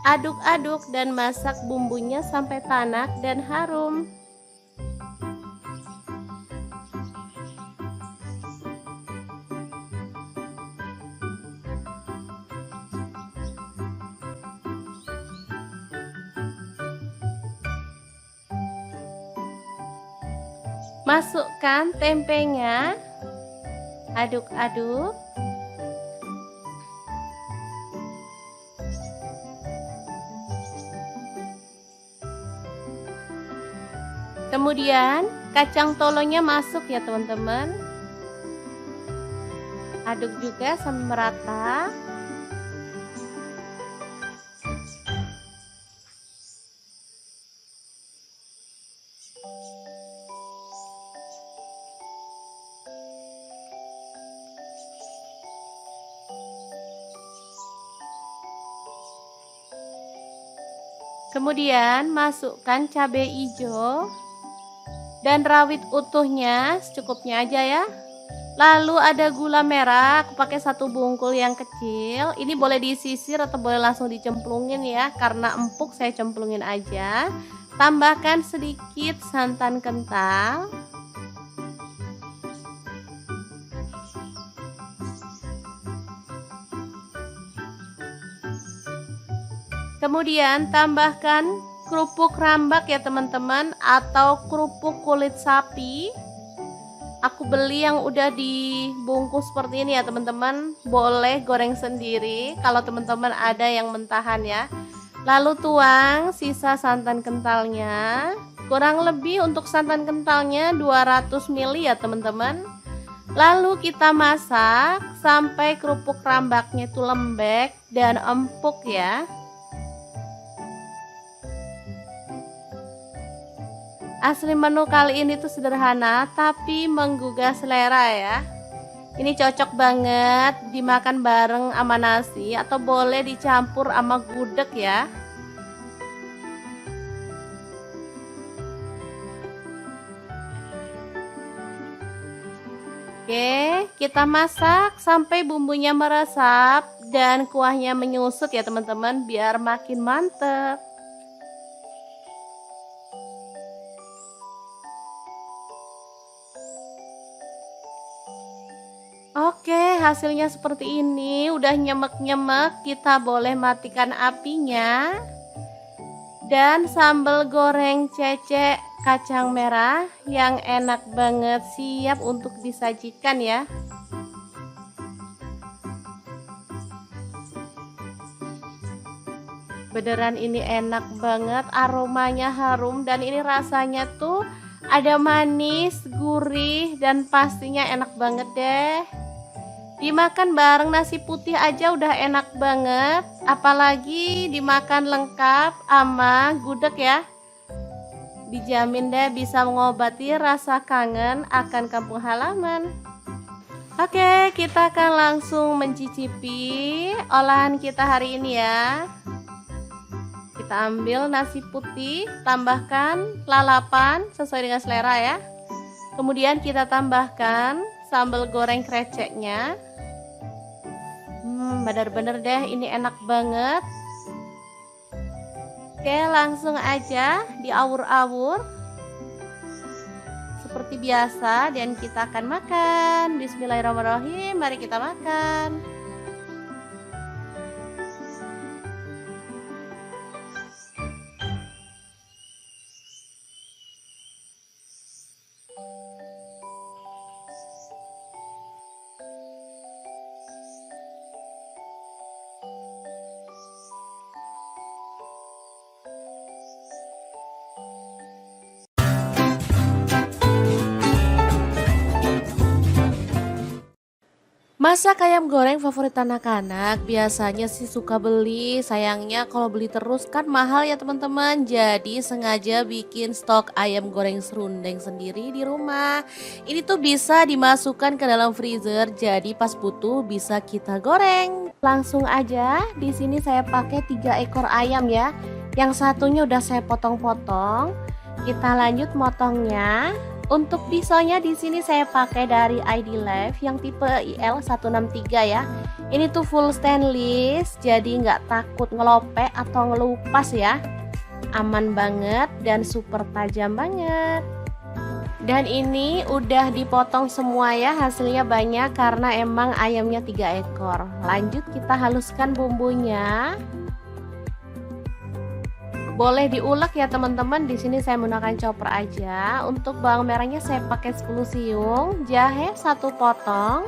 Aduk-aduk dan masak bumbunya sampai tanak dan harum. Masukkan tempenya, aduk-aduk. Kemudian kacang tolonya masuk ya teman-teman. Aduk juga sampai merata. Kemudian masukkan cabai hijau dan rawit utuhnya secukupnya aja ya. Lalu ada gula merah, aku pakai 1 bungkul yang kecil. Ini boleh disisir atau boleh langsung dicemplungin ya, karena empuk saya cemplungin aja. Tambahkan sedikit santan kental. Kemudian tambahkan kerupuk rambak ya teman-teman, atau kerupuk kulit sapi. Aku beli yang udah dibungkus seperti ini ya teman-teman. Boleh goreng sendiri kalau teman-teman ada yang mentahan ya. Lalu tuang sisa santan kentalnya. Kurang lebih untuk santan kentalnya 200 ml ya teman-teman. Lalu kita masak sampai kerupuk rambaknya itu lembek dan empuk ya. Asli menu kali ini tuh sederhana tapi menggugah selera ya. Ini cocok banget dimakan bareng sama nasi atau boleh dicampur sama gudeg ya. Oke, kita masak sampai bumbunya meresap dan kuahnya menyusut ya teman-teman, biar makin mantep. Oke, hasilnya seperti ini, udah nyemek-nyemek, kita boleh matikan apinya. Dan sambal goreng cecek kacang merah yang enak banget siap untuk disajikan ya. Beneran ini enak banget, aromanya harum dan ini rasanya tuh ada manis, gurih dan pastinya enak banget deh. Dimakan bareng nasi putih aja udah enak banget, apalagi dimakan lengkap sama gudeg ya. Dijamin deh bisa mengobati rasa kangen akan kampung halaman. Oke, kita akan langsung mencicipi olahan kita hari ini ya. Kita ambil nasi putih, tambahkan lalapan sesuai dengan selera ya. Kemudian kita tambahkan sambal goreng kreceknya. Bener-bener deh ini enak banget. Oke, langsung aja diawur-awur seperti biasa dan kita akan makan. Bismillahirrahmanirrahim, mari kita makan. Masak ayam goreng favorit anak-anak biasanya sih suka beli, sayangnya kalau beli terus kan mahal ya teman-teman. Jadi sengaja bikin stok ayam goreng serundeng sendiri di rumah. Ini tuh bisa dimasukkan ke dalam freezer, jadi pas butuh bisa kita goreng. Langsung aja, di sini saya pakai 3 ekor ayam ya. Yang satunya udah saya potong-potong. Kita lanjut motongnya. Untuk pisaunya di sini saya pakai dari ID Life yang tipe IL163 ya. Ini tuh full stainless, jadi nggak takut ngelopek atau ngelupas ya. Aman banget dan super tajam banget. Dan ini udah dipotong semua ya, hasilnya banyak karena emang ayamnya 3 ekor. Lanjut kita haluskan bumbunya. Boleh diulek ya teman-teman. Di sini saya menggunakan chopper aja. Untuk bawang merahnya saya pakai 10 siung, jahe 1 potong,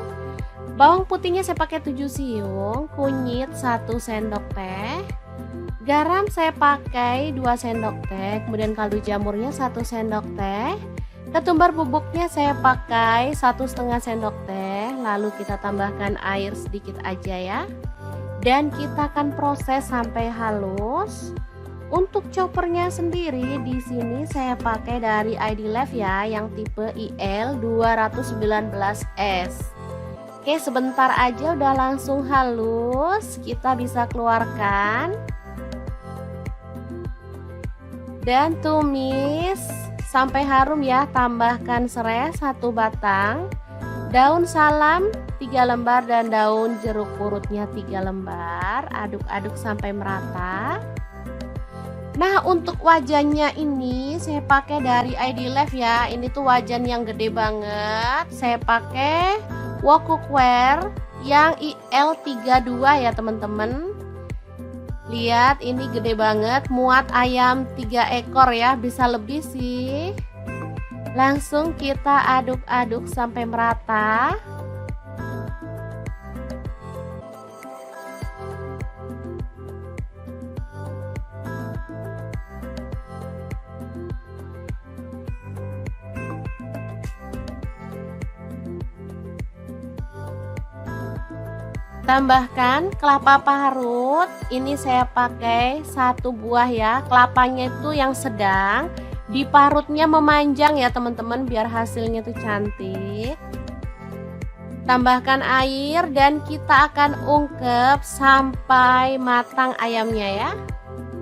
bawang putihnya saya pakai 7 siung, kunyit 1 sendok teh, garam saya pakai 2 sendok teh, kemudian kaldu jamurnya 1 sendok teh, ketumbar bubuknya saya pakai 1,5 sendok teh. Lalu kita tambahkan air sedikit aja ya. Dan kita akan proses sampai halus. Untuk choppernya sendiri di sini saya pakai dari ID Life ya, yang tipe IL219S. Oke, sebentar aja udah langsung halus, kita bisa keluarkan. Dan tumis sampai harum ya. Tambahkan serai 1 batang, daun salam 3 lembar dan daun jeruk purutnya 3 lembar. Aduk-aduk sampai merata. Nah, untuk wajannya ini saya pakai dari ID Life ya. Ini tuh wajan yang gede banget. Saya pakai wok cookware yang IL32 ya teman-teman. Lihat, ini gede banget, muat ayam 3 ekor ya, bisa lebih sih. Langsung kita aduk-aduk sampai merata. Tambahkan kelapa parut. Ini saya pakai 1 buah ya. Kelapanya itu yang sedang, diparutnya memanjang ya teman-teman, biar hasilnya tuh cantik. Tambahkan air dan kita akan ungkep sampai matang ayamnya ya.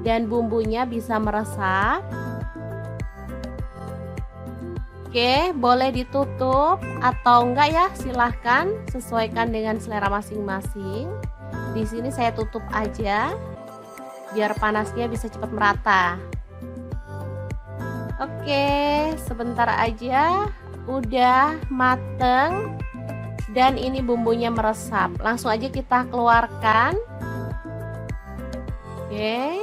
Dan bumbunya bisa meresap. Oke, boleh ditutup atau enggak ya, silahkan sesuaikan dengan selera masing-masing. Di sini saya tutup aja biar panasnya bisa cepat merata. Oke, sebentar aja udah mateng dan ini bumbunya meresap. Langsung aja kita keluarkan. Oke.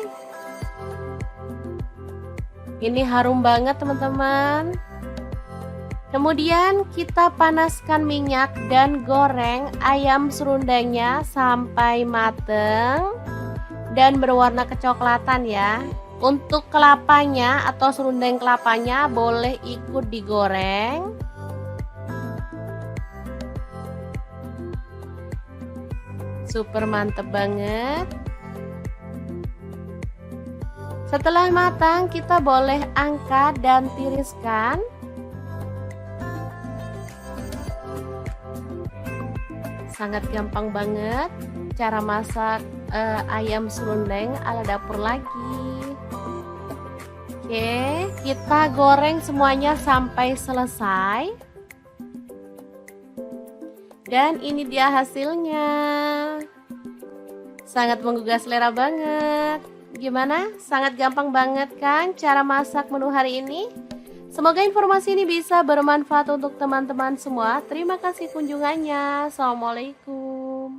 Ini harum banget teman-teman. Kemudian kita panaskan minyak dan goreng ayam serundengnya sampai mateng dan berwarna kecoklatan ya. Untuk kelapanya atau serundeng kelapanya boleh ikut digoreng. Super mantep banget. Setelah matang kita boleh angkat dan tiriskan. Sangat gampang banget cara masak ayam serundeng ala dapur lagi. Oke, kita goreng semuanya sampai selesai. Dan ini dia hasilnya. Sangat menggugah selera banget. Gimana? Sangat gampang banget kan cara masak menu hari ini? Semoga informasi ini bisa bermanfaat untuk teman-teman semua. Terima kasih kunjungannya. Assalamualaikum.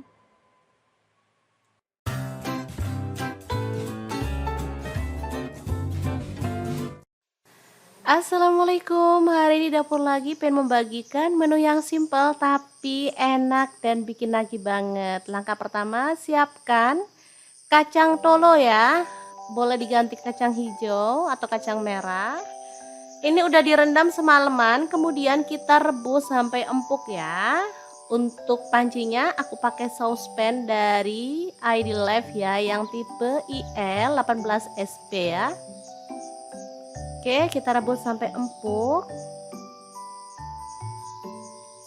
Assalamualaikum. Hari ini dapur lagi pengen membagikan menu yang simple tapi enak dan bikin nagih banget. Langkah pertama, siapkan kacang tolo ya. Boleh diganti kacang hijau atau kacang merah. Ini udah direndam semalaman, kemudian kita rebus sampai empuk ya. Untuk pancinya aku pakai saucepan dari ID Life ya, yang tipe IL18SP ya. Oke, kita rebus sampai empuk.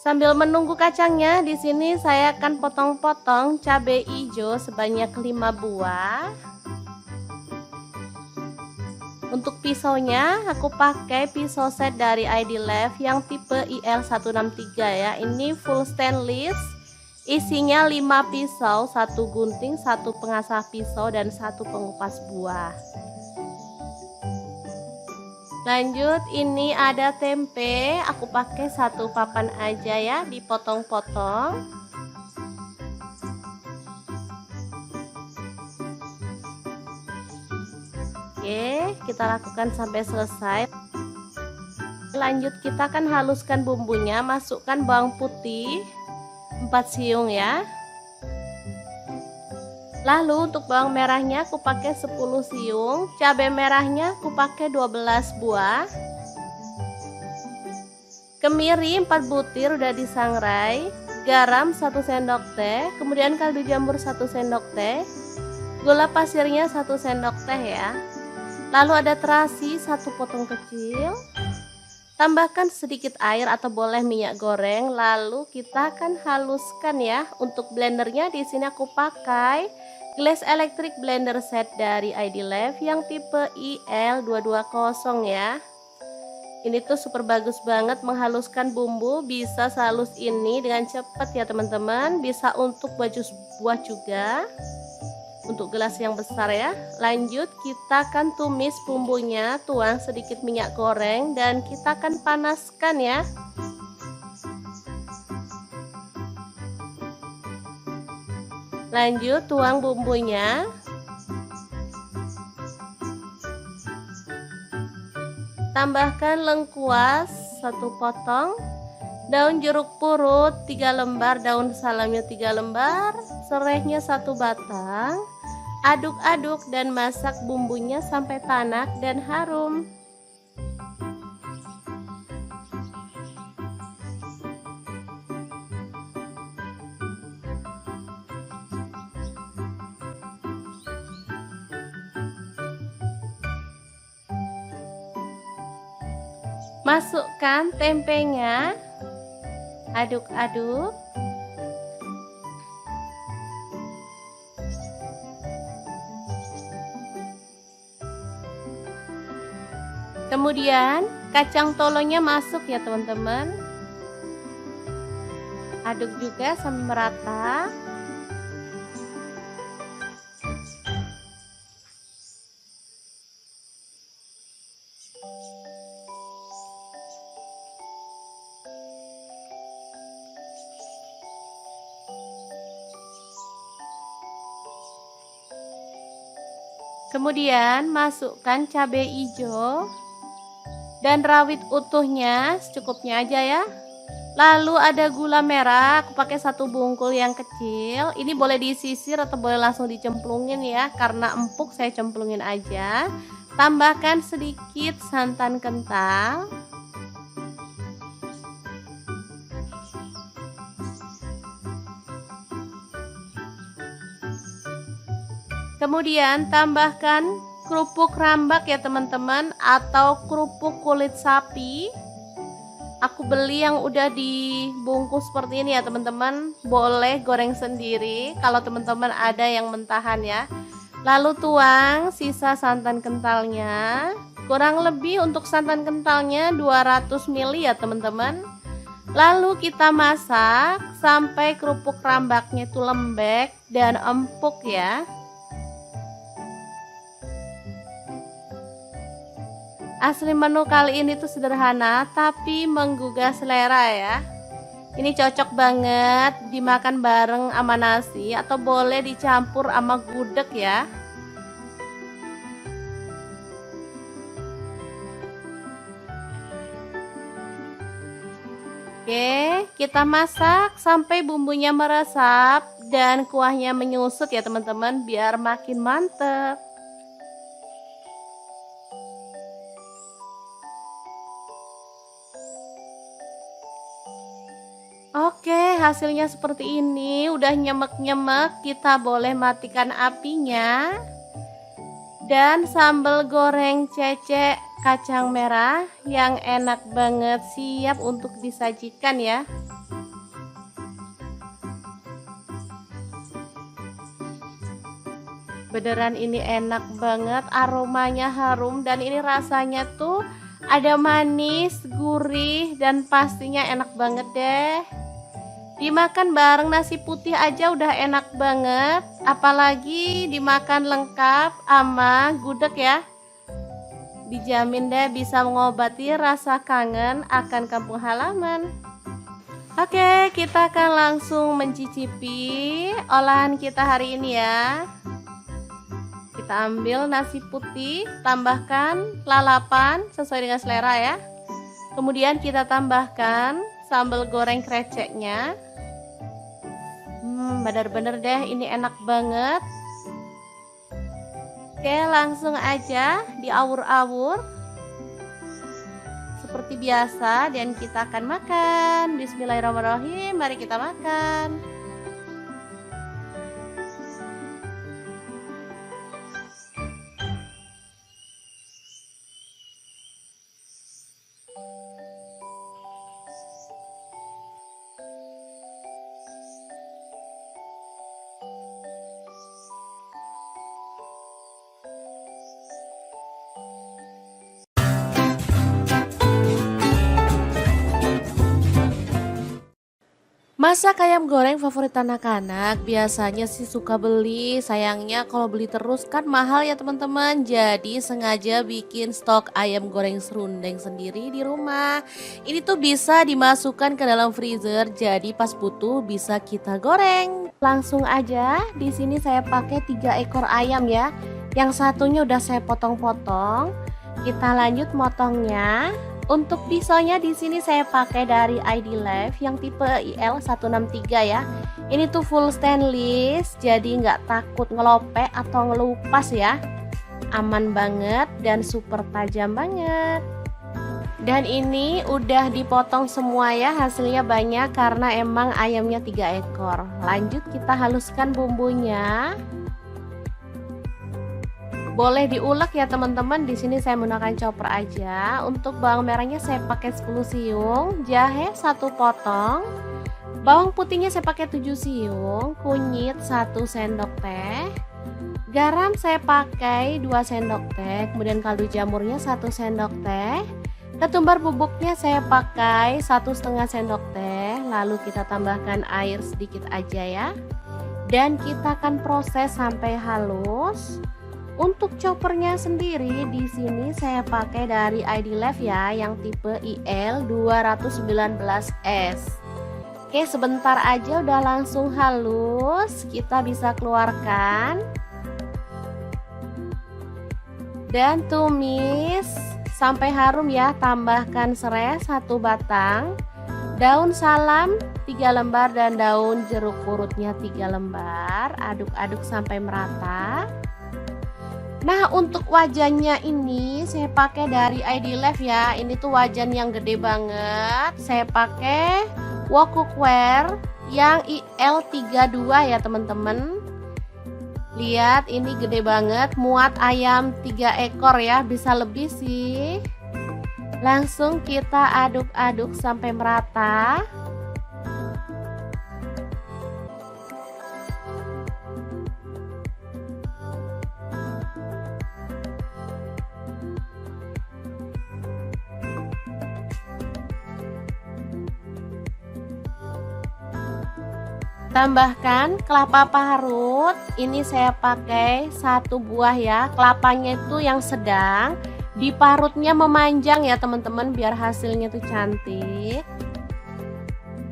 Sambil menunggu kacangnya, di sini saya akan potong-potong cabai hijau sebanyak 5 buah. Untuk pisaunya aku pakai pisau set dari ID Life yang tipe IL163 ya. Ini full stainless. Isinya 5 pisau, 1 gunting, 1 pengasah pisau dan 1 pengupas buah. Lanjut, ini ada tempe, aku pakai 1 papan aja ya, dipotong-potong. Oke, kita lakukan sampai selesai. Lanjut, kita akan haluskan bumbunya. Masukkan bawang putih 4 siung ya. Lalu untuk bawang merahnya aku pakai 10 siung. Cabai merahnya aku pakai 12 buah. Kemiri 4 butir udah disangrai. Garam 1 sendok teh. Kemudian kaldu jamur 1 sendok teh. Gula pasirnya 1 sendok teh ya. Lalu ada terasi 1 potong kecil. Tambahkan sedikit air atau boleh minyak goreng. Lalu kita akan haluskan ya. Untuk blendernya di sini aku pakai Glass electric blender set dari ID Lab yang tipe IL220 ya. Ini tuh super bagus banget menghaluskan bumbu, bisa sehalus ini dengan cepat ya teman-teman. Bisa untuk baju buah juga, untuk gelas yang besar ya. Lanjut kita akan tumis bumbunya, tuang sedikit minyak goreng dan kita akan panaskan ya. Lanjut tuang bumbunya. Tambahkan lengkuas 1 potong, daun jeruk purut 3 lembar, daun salamnya 3 lembar, serehnya 1 batang. Aduk-aduk dan masak bumbunya sampai tanak dan harum. Masukkan tempenya, aduk-aduk. Kemudian kacang tolonya masuk ya teman-teman. Aduk juga sampai merata. Kemudian masukkan cabai hijau dan rawit utuhnya secukupnya aja ya. Lalu ada gula merah, aku pakai 1 bungkul yang kecil. Ini boleh disisir atau boleh langsung dicemplungin ya, karena empuk saya cemplungin aja. Tambahkan sedikit santan kental. Kemudian tambahkan kerupuk rambak ya teman-teman, atau kerupuk kulit sapi. Aku beli yang udah dibungkus seperti ini ya teman-teman. Boleh goreng sendiri kalau teman-teman ada yang mentahan ya. Lalu tuang sisa santan kentalnya. Kurang lebih untuk santan kentalnya 200 ml ya teman-teman. Lalu kita masak sampai kerupuk rambaknya itu lembek dan empuk ya. Asli menu kali ini tuh sederhana tapi menggugah selera ya. Ini cocok banget dimakan bareng sama nasi atau boleh dicampur sama gudeg ya. Oke, kita masak sampai bumbunya meresap dan kuahnya menyusut ya teman-teman, biar makin mantep. Oke, hasilnya seperti ini. Udah nyemek-nyemek, kita boleh matikan apinya. Dan sambal goreng cecek kacang merah yang enak banget siap untuk disajikan ya. Beneran ini enak banget, aromanya harum dan ini rasanya tuh ada manis, gurih dan pastinya enak banget deh. Dimakan bareng nasi putih aja udah enak banget, apalagi dimakan lengkap sama gudeg ya. Dijamin deh bisa mengobati rasa kangen akan kampung halaman. Oke, kita akan langsung mencicipi olahan kita hari ini ya. Kita ambil nasi putih, tambahkan lalapan sesuai dengan selera ya. Kemudian kita tambahkan sambal goreng kreceknya. Bener-bener deh ini enak banget. Oke, langsung aja diawur-awur seperti biasa dan kita akan makan. Bismillahirrahmanirrahim, mari kita makan. Masak ayam goreng favorit anak-anak biasanya sih suka beli, sayangnya kalau beli terus kan mahal ya teman-teman. Jadi sengaja bikin stok ayam goreng serundeng sendiri di rumah. Ini tuh bisa dimasukkan ke dalam freezer, jadi pas butuh bisa kita goreng. Langsung aja, di sini saya pakai 3 ekor ayam ya. Yang satunya udah saya potong-potong. Kita lanjut motongnya. Untuk pisaunya di sini saya pakai dari ID Life yang tipe IL163 ya. Ini tuh full stainless, jadi nggak takut ngelopek atau ngelupas ya. Aman banget dan super tajam banget. Dan ini udah dipotong semua ya, hasilnya banyak karena emang ayamnya 3 ekor. Lanjut kita haluskan bumbunya. Boleh diulek ya teman-teman. Di sini saya menggunakan chopper aja. Untuk bawang merahnya saya pakai 10 siung, jahe 1 potong, bawang putihnya saya pakai 7 siung, kunyit 1 sendok teh, garam saya pakai 2 sendok teh, kemudian kaldu jamurnya 1 sendok teh, ketumbar bubuknya saya pakai 1,5 sendok teh. Lalu kita tambahkan air sedikit aja ya. Dan kita akan proses sampai halus. Untuk choppernya sendiri di sini saya pakai dari ID Life ya, yang tipe IL219S. Oke, sebentar aja udah langsung halus, kita bisa keluarkan. Dan tumis sampai harum ya, tambahkan serai 1 batang, daun salam 3 lembar dan daun jeruk purutnya 3 lembar. Aduk-aduk sampai merata. Nah, untuk wajannya ini saya pakai dari ID Life ya. Ini tuh wajan yang gede banget. Saya pakai wok cookware yang IL32 ya teman-teman. Lihat, ini gede banget, muat ayam 3 ekor ya, bisa lebih sih. Langsung kita aduk-aduk sampai merata. Tambahkan kelapa parut. Ini saya pakai 1 buah ya. Kelapanya itu yang sedang, diparutnya memanjang ya teman-teman, biar hasilnya tuh cantik.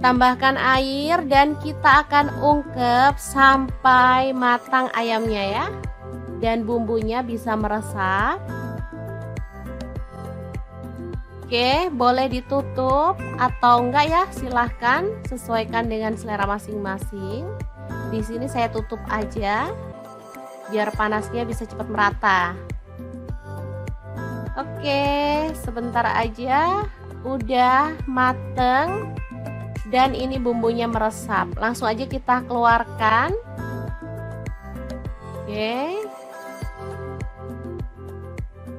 Tambahkan air dan kita akan ungkep sampai matang ayamnya ya. Dan bumbunya bisa meresap. Oke, boleh ditutup atau enggak ya, silahkan sesuaikan dengan selera masing-masing. Di sini saya tutup aja biar panasnya bisa cepat merata. Oke, sebentar aja udah mateng dan ini bumbunya meresap. Langsung aja kita keluarkan. Oke.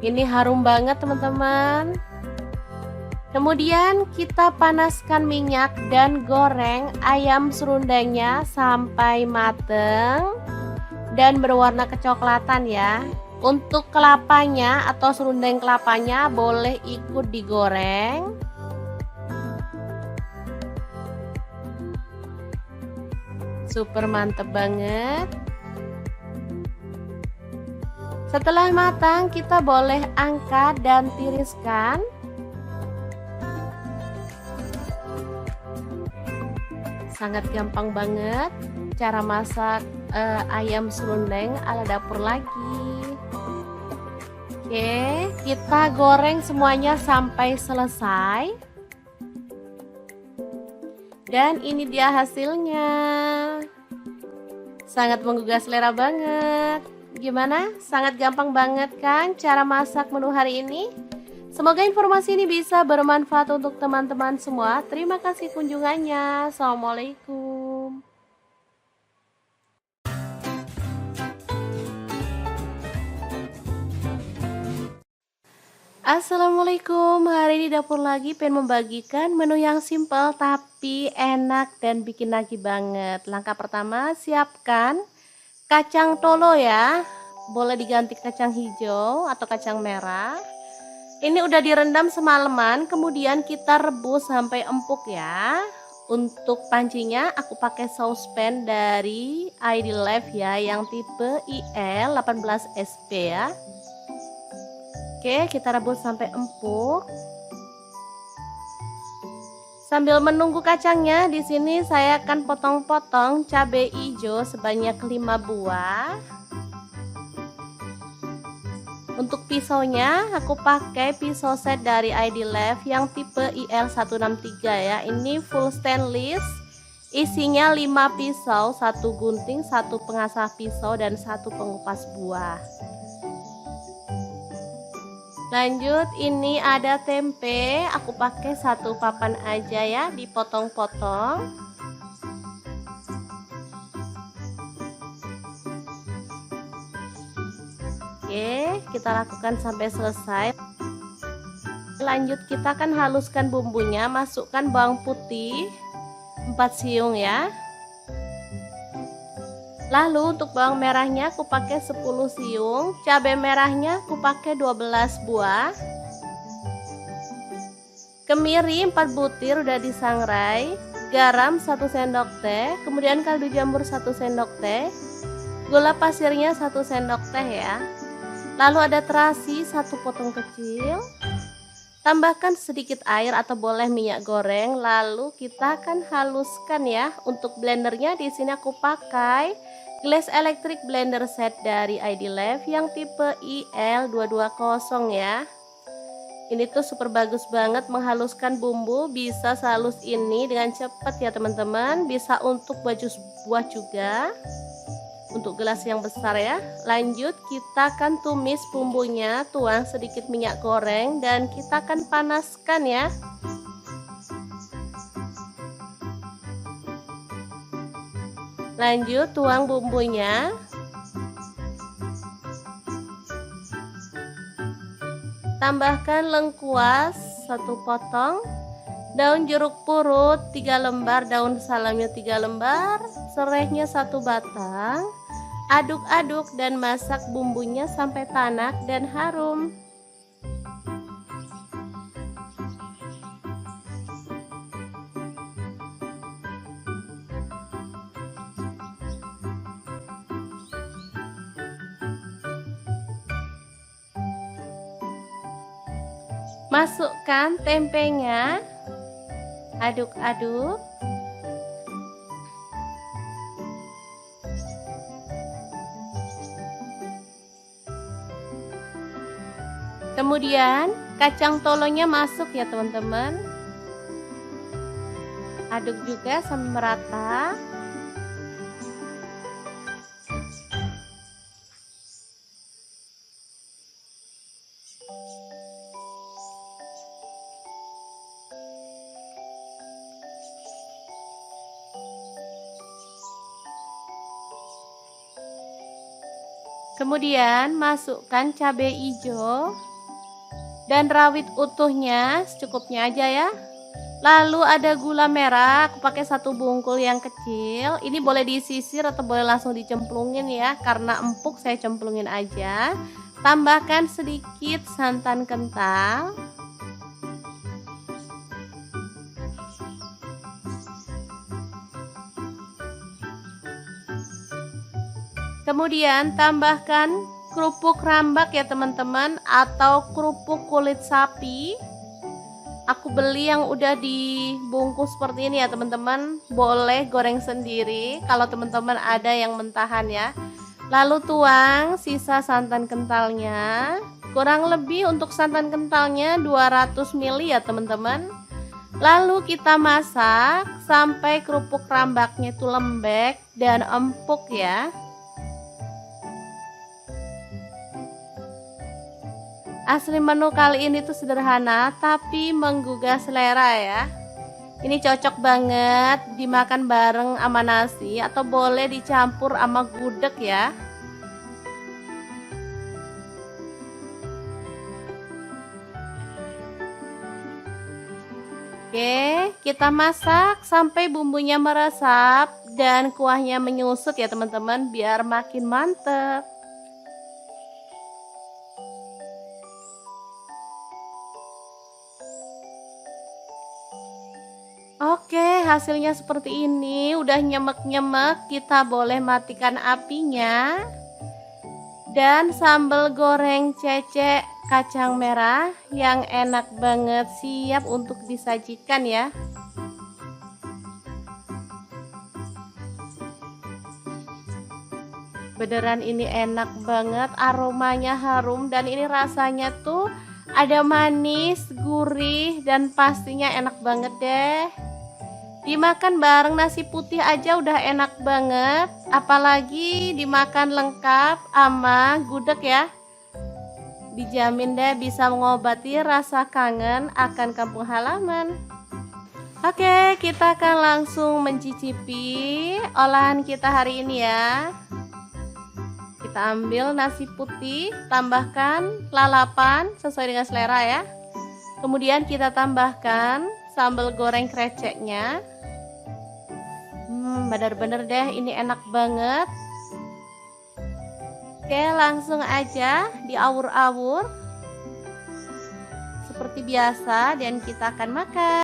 Ini harum banget teman-teman. Kemudian kita panaskan minyak dan goreng ayam serundengnya sampai mateng dan berwarna kecoklatan ya. Untuk kelapanya atau serundeng kelapanya boleh ikut digoreng. Super mantep banget. Setelah matang kita boleh angkat dan tiriskan. Sangat gampang banget cara masak ayam serundeng ala dapur lagi. Oke, kita goreng semuanya sampai selesai. Dan ini dia hasilnya. Sangat menggugah selera banget. Gimana? Sangat gampang banget kan cara masak menu hari ini? Semoga informasi ini bisa bermanfaat untuk teman-teman semua. Terima kasih kunjungannya. Assalamualaikum. Assalamualaikum. Hari ini dapur lagi pengen membagikan menu yang simple tapi enak dan bikin nagih banget. Langkah pertama, siapkan kacang tolo ya. Boleh diganti kacang hijau atau kacang merah. Ini udah direndam semalaman, kemudian kita rebus sampai empuk ya. Untuk pancinya aku pakai saucepan dari ID Life ya, yang tipe IL 18SP ya. Oke, kita rebus sampai empuk. Sambil menunggu kacangnya, di sini saya akan potong-potong cabai hijau sebanyak 5 buah. Untuk pisaunya aku pakai pisau set dari ID Life yang tipe IL163 ya. Ini full stainless. Isinya 5 pisau, 1 gunting, 1 pengasah pisau dan 1 pengupas buah. Lanjut, ini ada tempe, aku pakai 1 papan aja ya, dipotong-potong. Oke, kita lakukan sampai selesai. Lanjut, kita akan haluskan bumbunya, masukkan bawang putih 4 siung ya. Lalu untuk bawang merahnya aku pakai 10 siung, cabai merahnya aku pakai 12 buah. Kemiri 4 butir udah disangrai, garam 1 sendok teh, kemudian kaldu jamur 1 sendok teh, gula pasirnya 1 sendok teh ya. Lalu ada terasi 1 potong kecil. Tambahkan sedikit air atau boleh minyak goreng, lalu kita akan haluskan ya. Untuk blendernya di sini aku pakai Glass Electric Blender Set dari ID Life yang tipe IL220 ya. Ini tuh super bagus banget menghaluskan bumbu, bisa sehalus ini dengan cepat ya teman-teman. Bisa untuk baju buah juga. Untuk gelas yang besar ya. Lanjut, kita akan tumis bumbunya, tuang sedikit minyak goreng dan kita akan panaskan ya. Lanjut, tuang bumbunya. Tambahkan lengkuas 1 potong, daun jeruk purut 3 lembar, daun salamnya 3 lembar, serehnya 1 batang. Aduk-aduk dan masak bumbunya sampai tanak dan harum. Masukkan tempenya, aduk-aduk. Kemudian kacang tolonya masuk ya teman-teman. Aduk juga sampai merata. Kemudian masukkan cabai hijau dan rawit utuhnya secukupnya aja ya. Lalu ada gula merah, aku pakai 1 bungkul yang kecil. Ini boleh disisir atau boleh langsung dicemplungin ya. Karena empuk saya cemplungin aja. Tambahkan sedikit santan kental. Kemudian tambahkan kerupuk rambak ya teman-teman, atau kerupuk kulit sapi. Aku beli yang udah dibungkus seperti ini ya teman-teman. Boleh goreng sendiri kalau teman-teman ada yang mentahan ya. Lalu tuang sisa santan kentalnya. Kurang lebih untuk santan kentalnya 200 ml ya teman-teman. Lalu kita masak sampai kerupuk rambaknya itu lembek dan empuk ya. Asli menu kali ini tuh sederhana tapi menggugah selera ya. Ini cocok banget dimakan bareng sama nasi atau boleh dicampur sama gudeg ya. Oke, kita masak sampai bumbunya meresap dan kuahnya menyusut ya teman-teman, biar makin mantep. Oke, hasilnya seperti ini, udah nyemek-nyemek, kita boleh matikan apinya. Dan sambal goreng cecek kacang merah yang enak banget siap untuk disajikan ya. Beneran ini enak banget, aromanya harum dan ini rasanya tuh ada manis, gurih dan pastinya enak banget deh. Dimakan bareng nasi putih aja udah enak banget, apalagi dimakan lengkap sama gudeg ya. Dijamin deh bisa mengobati rasa kangen akan kampung halaman. Oke, kita akan langsung mencicipi olahan kita hari ini ya. Kita ambil nasi putih, tambahkan lalapan sesuai dengan selera ya. Kemudian kita tambahkan sambal goreng kreceknya. Bener-bener deh ini enak banget. Oke, langsung aja diawur-awur seperti biasa dan kita akan makan.